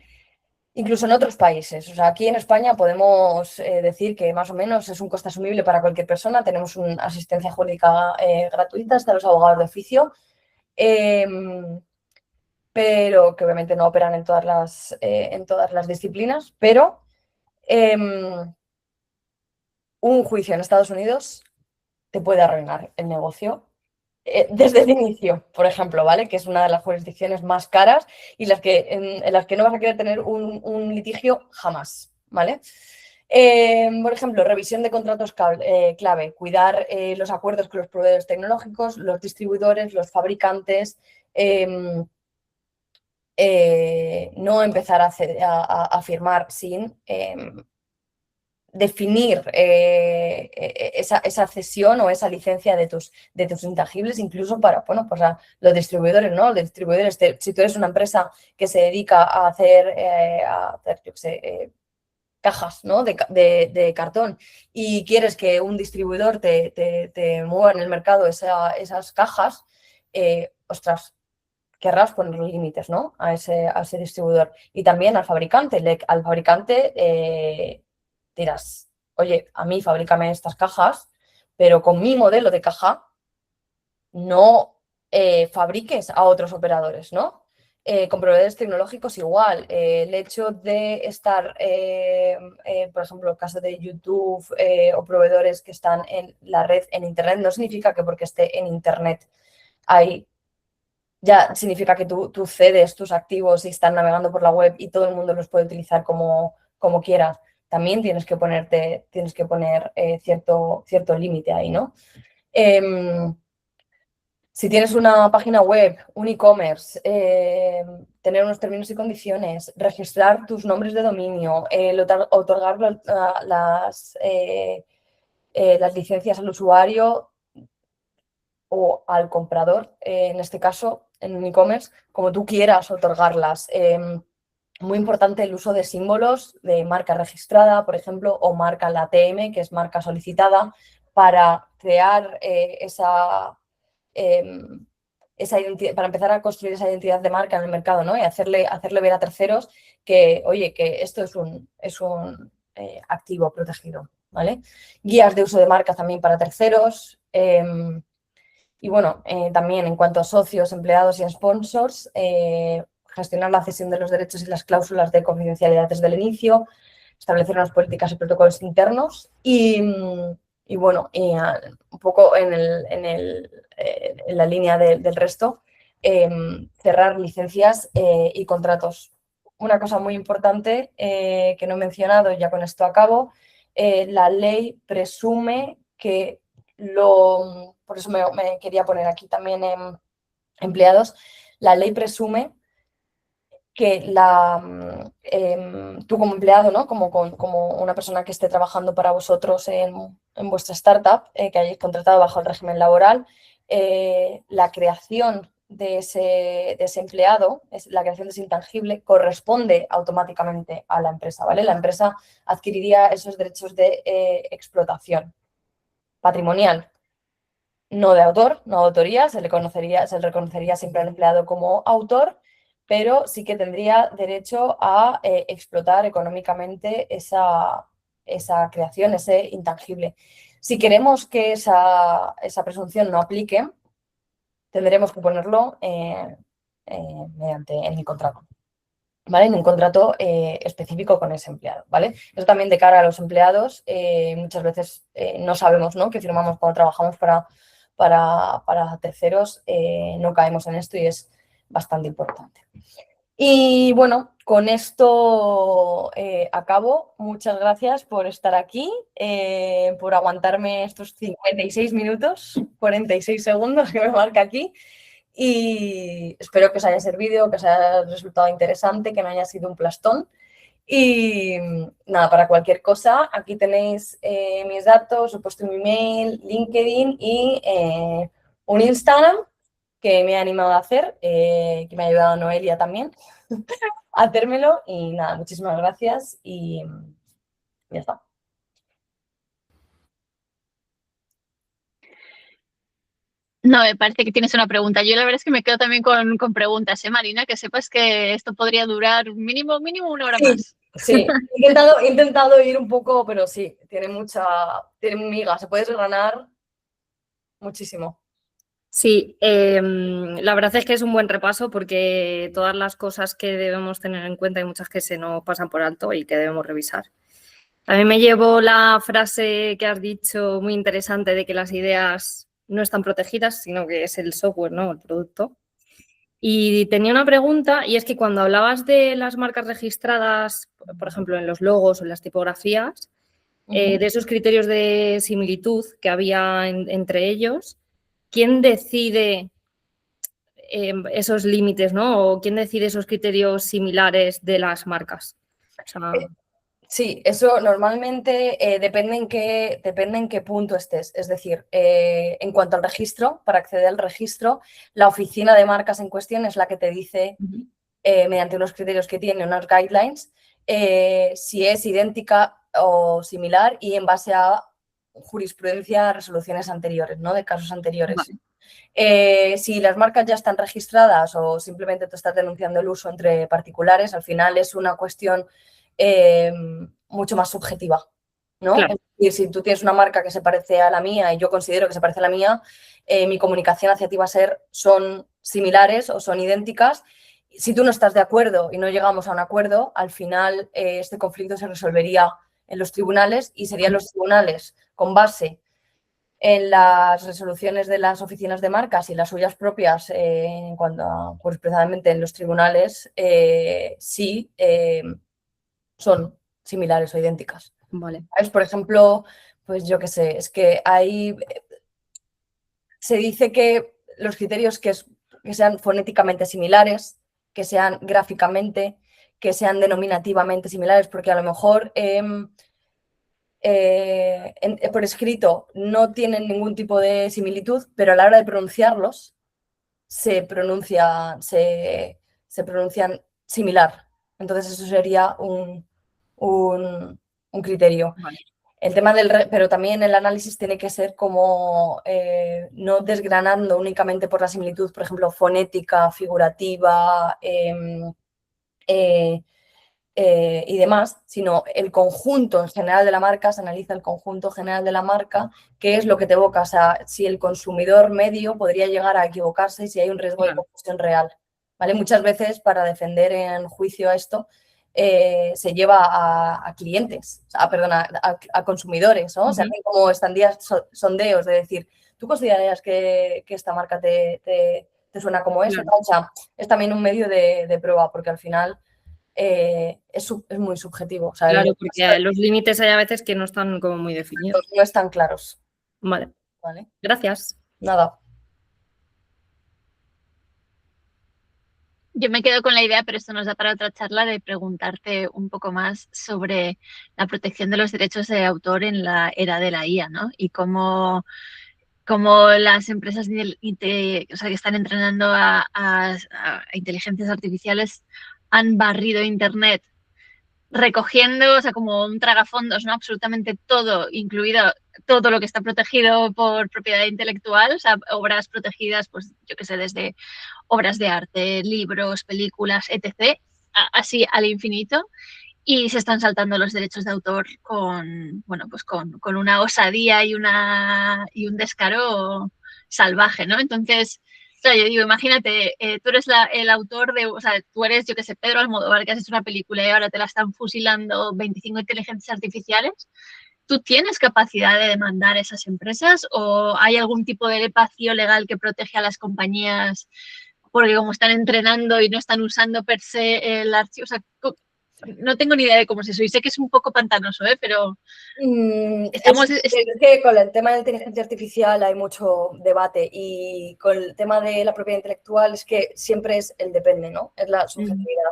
incluso en otros países. O sea, aquí en España podemos decir que más o menos es un coste asumible para cualquier persona. Tenemos una asistencia jurídica gratuita hasta los abogados de oficio, pero que obviamente no operan en todas las disciplinas. Pero un juicio en Estados Unidos te puede arruinar el negocio desde el inicio, por ejemplo, ¿vale? Que es una de las jurisdicciones más caras y en las que no vas a querer tener un litigio jamás, ¿vale? Por ejemplo, revisión de contratos clave, cuidar los acuerdos con los proveedores tecnológicos, los distribuidores, los fabricantes, no empezar a firmar sin definir esa cesión o esa licencia de tus intangibles, incluso para, bueno, pues los distribuidores, ¿no? Los distribuidores, si tú eres una empresa que se dedica a hacer yo qué sé, cajas, ¿no? de cartón y quieres que un distribuidor te mueva en el mercado esas cajas, ostras, querrás poner límites, ¿no? a ese distribuidor. Y también al fabricante. Al fabricante dirás, oye, a mí fabrícame estas cajas, pero con mi modelo de caja no fabriques a otros operadores, ¿no? Con proveedores tecnológicos igual. El hecho de estar, por ejemplo, el caso de YouTube o proveedores que están en la red, en Internet, no significa que porque esté en Internet hay ya significa que tú cedes tus activos y están navegando por la web y todo el mundo los puede utilizar como quiera. También tienes que poner cierto límite ahí, ¿no? Si tienes una página web, un e-commerce, tener unos términos y condiciones, registrar tus nombres de dominio, otorgar las licencias al usuario o al comprador, en este caso, en un e-commerce, como tú quieras otorgarlas. Muy importante el uso de símbolos de marca registrada, por ejemplo, o marca la ATM, que es marca solicitada, para crear esa identidad, para empezar a construir esa identidad de marca en el mercado, ¿no? Y hacerle ver a terceros que, oye, que esto es un activo protegido, ¿vale? Guías de uso de marca también para terceros. Y bueno, también en cuanto a socios, empleados y sponsors, gestionar la cesión de los derechos y las cláusulas de confidencialidad desde el inicio, establecer unas políticas y protocolos internos y bueno, un poco en la línea del resto, cerrar licencias y contratos. Una cosa muy importante que no he mencionado, y ya con esto acabo, la ley presume que por eso me quería poner aquí también empleados, la ley presume que tú como empleado, ¿no? Como una persona que esté trabajando para vosotros en vuestra startup, que hayáis contratado bajo el régimen laboral, la creación de ese empleado, la creación de ese intangible, corresponde automáticamente a la empresa, ¿vale? La empresa adquiriría esos derechos de explotación patrimonial, no de autor, no de autoría, se le reconocería siempre al empleado como autor, pero sí que tendría derecho a explotar económicamente esa creación, ese intangible. Si queremos que esa presunción no aplique, tendremos que ponerlo en el contrato. ¿Vale? En un contrato específico con ese empleado, ¿vale? Eso también de cara a los empleados, muchas veces no sabemos, ¿no?, que firmamos cuando trabajamos para terceros, no caemos en esto y es bastante importante. Y bueno, con esto acabo. Muchas gracias por estar aquí, por aguantarme estos 56 minutos, 46 segundos que me marca aquí. Y espero que os haya servido, que os haya resultado interesante, que no haya sido un plastón. Y nada, para cualquier cosa, aquí tenéis mis datos, os he puesto mi email, LinkedIn y un Instagram que me he animado a hacer, que me ha ayudado Noelia también a hacérmelo. Y nada, muchísimas gracias y ya está. No, me parece que tienes una pregunta. Yo la verdad es que me quedo también con preguntas, ¿eh, Marina? Que sepas que esto podría durar mínimo una hora más. Sí, he intentado ir un poco, pero sí, tiene miga, se puede desgranar muchísimo. Sí, la verdad es que es un buen repaso porque todas las cosas que debemos tener en cuenta hay muchas que se nos pasan por alto y que debemos revisar. También me llevo la frase que has dicho muy interesante de que las ideas no están protegidas, sino que es el software, ¿no?, el producto. Y tenía una pregunta, y es que cuando hablabas de las marcas registradas, por ejemplo, en los logos o en las tipografías, de esos criterios de similitud que había entre ellos, ¿quién decide esos límites, ¿no? ¿O quién decide esos criterios similares de las marcas? O sea, Sí, eso normalmente depende en qué punto estés. Es decir, en cuanto al registro, para acceder al registro, la oficina de marcas en cuestión es la que te dice, mediante unos criterios que tiene, unos guidelines, si es idéntica o similar y en base a jurisprudencia, resoluciones anteriores, ¿no?, de casos anteriores. vale. Si las marcas ya están registradas o simplemente tú estás denunciando el uso entre particulares, al final es una cuestión mucho más subjetiva, ¿no? Claro. Es decir, si tú tienes una marca que se parece a la mía y yo considero que se parece a la mía, mi comunicación hacia ti va a ser, son similares o son idénticas. Si tú no estás de acuerdo y no llegamos a un acuerdo, al final este conflicto se resolvería en los tribunales y serían los tribunales con base en las resoluciones de las oficinas de marcas y las suyas propias en cuanto a jurisprudencialmente en los tribunales, sí son similares o idénticas. Vale. ¿Sabes? Por ejemplo, pues yo qué sé, es que hay, se dice que los criterios que sean fonéticamente similares, que sean gráficamente, que sean denominativamente similares, porque a lo mejor por escrito no tienen ningún tipo de similitud, pero a la hora de pronunciarlos se pronuncian similar. Entonces eso sería un criterio. Vale. El tema pero también el análisis tiene que ser como no desgranando únicamente por la similitud, por ejemplo, fonética, figurativa, y demás, sino el conjunto en general de la marca, se analiza el conjunto general de la marca, qué es lo que te evoca, o sea, si el consumidor medio podría llegar a equivocarse y si hay un riesgo de confusión real. ¿Vale? Muchas veces para defender en juicio esto se lleva a clientes, a consumidores, ¿no? Se hacen como estandías, sondeos de decir, ¿tú considerarías que esta marca te suena como esta? O sea, es también un medio de prueba, porque al final es muy subjetivo. O sea, Claro, porque los límites hay a veces que no están como muy definidos. no están claros. Vale. ¿Vale? Gracias. Nada. Yo me quedo con la idea, pero esto nos da para otra charla, de preguntarte un poco más sobre la protección de los derechos de autor en la era de la IA, ¿no? Y cómo las empresas o sea, que están entrenando a inteligencias artificiales han barrido Internet recogiendo, o sea, como un tragafondos, ¿no? Absolutamente todo, incluido todo lo que está protegido por propiedad intelectual, o sea, obras protegidas, pues yo qué sé, desde obras de arte, libros, películas, etc., así al infinito, y se están saltando los derechos de autor con, bueno, pues con una osadía y un descaro salvaje, ¿no? Entonces, claro, yo digo, imagínate, tú eres el autor de, o sea, tú eres, yo qué sé, Pedro Almodóvar, que has hecho una película y ahora te la están fusilando 25 inteligencias artificiales. ¿Tú tienes capacidad de demandar a esas empresas o hay algún tipo de vacío legal que protege a las compañías porque como están entrenando y no están usando per se el archivo? O sea, no tengo ni idea de cómo es eso y sé que es un poco pantanoso, pero estamos... Es que con el tema de la inteligencia artificial hay mucho debate y con el tema de la propiedad intelectual es que siempre es el depende, ¿no? Es la subjetividad.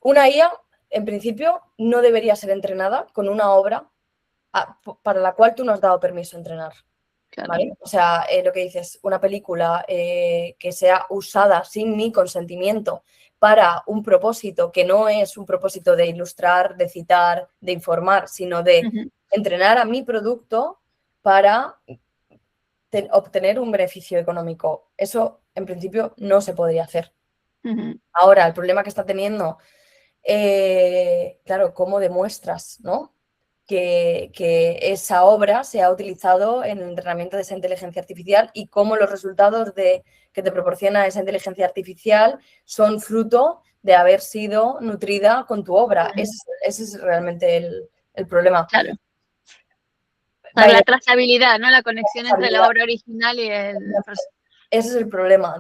Una IA, en principio, no debería ser entrenada con una obra para la cual tú no has dado permiso a entrenar. Claro. ¿Vale? O sea, lo que dices, una película que sea usada sin mi consentimiento para un propósito que no es un propósito de ilustrar, de citar, de informar, sino de entrenar a mi producto para obtener un beneficio económico. Eso, en principio, no se podría hacer. Ahora, el problema que está teniendo, claro, ¿cómo demuestras, ¿no? Que esa obra se ha utilizado en el entrenamiento de esa inteligencia artificial y cómo los resultados que te proporciona esa inteligencia artificial son fruto de haber sido nutrida con tu obra. Ese es realmente el problema. Claro. La trazabilidad, ¿no? La conexión entre la obra original y el... Ese es el problema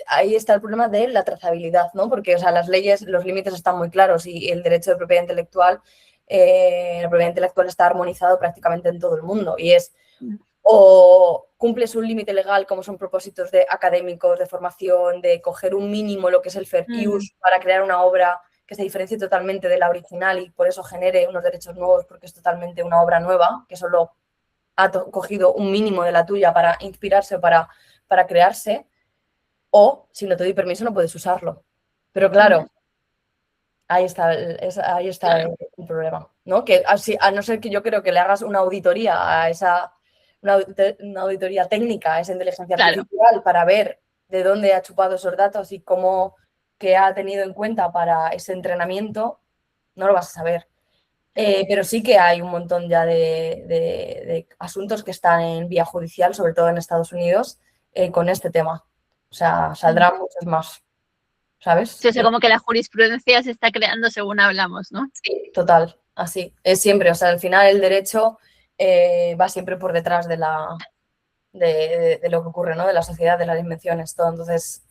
ahí está el problema de la trazabilidad, ¿no? Porque, o sea, las leyes, los límites están muy claros y el derecho de propiedad intelectual, la propiedad intelectual está armonizado prácticamente en todo el mundo y es o cumples un límite legal como son propósitos de académicos, de formación, de coger un mínimo, lo que es el fair use, para crear una obra que se diferencie totalmente de la original y por eso genere unos derechos nuevos porque es totalmente una obra nueva, que solo ha cogido un mínimo de la tuya para inspirarse o para crearse, o si no te doy permiso no puedes usarlo. Pero claro, ahí está el problema, ¿no? Que a no ser que yo creo que le hagas una auditoría a esa, una auditoría técnica a esa inteligencia artificial para ver de dónde ha chupado esos datos y cómo que ha tenido en cuenta para ese entrenamiento, no lo vas a saber. Pero sí que hay un montón ya de asuntos que están en vía judicial, sobre todo en Estados Unidos, con este tema. O sea, saldrán muchos más, ¿sabes? Sí, o sea, como que la jurisprudencia se está creando según hablamos, ¿no? Sí, total, así. Es siempre, o sea, al final el derecho va siempre por detrás de lo que ocurre, ¿no? De la sociedad, de las invenciones, todo. Entonces,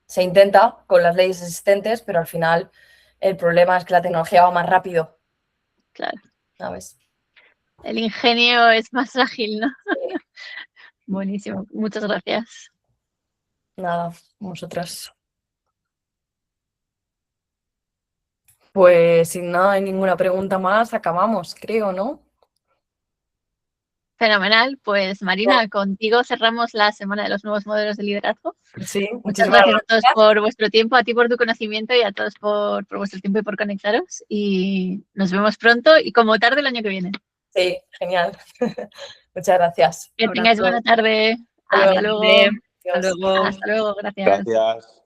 se intenta con las leyes existentes, pero al final el problema es que la tecnología va más rápido. Claro. ¿Sabes? El ingenio es más ágil, ¿no? Sí. Buenísimo. Muchas gracias. Nada, vosotras. Pues si no hay ninguna pregunta más, acabamos, creo, ¿no? Fenomenal. Pues Marina, contigo cerramos la semana de los nuevos modelos de liderazgo. Sí, muchas gracias a todos por vuestro tiempo, a ti por tu conocimiento y a todos por vuestro tiempo y por conectaros. Y nos vemos pronto y como tarde el año que viene. Sí, genial. Muchas gracias. Que tengáis buena tarde. Hasta luego. Hasta luego. Hasta luego. Gracias. Gracias.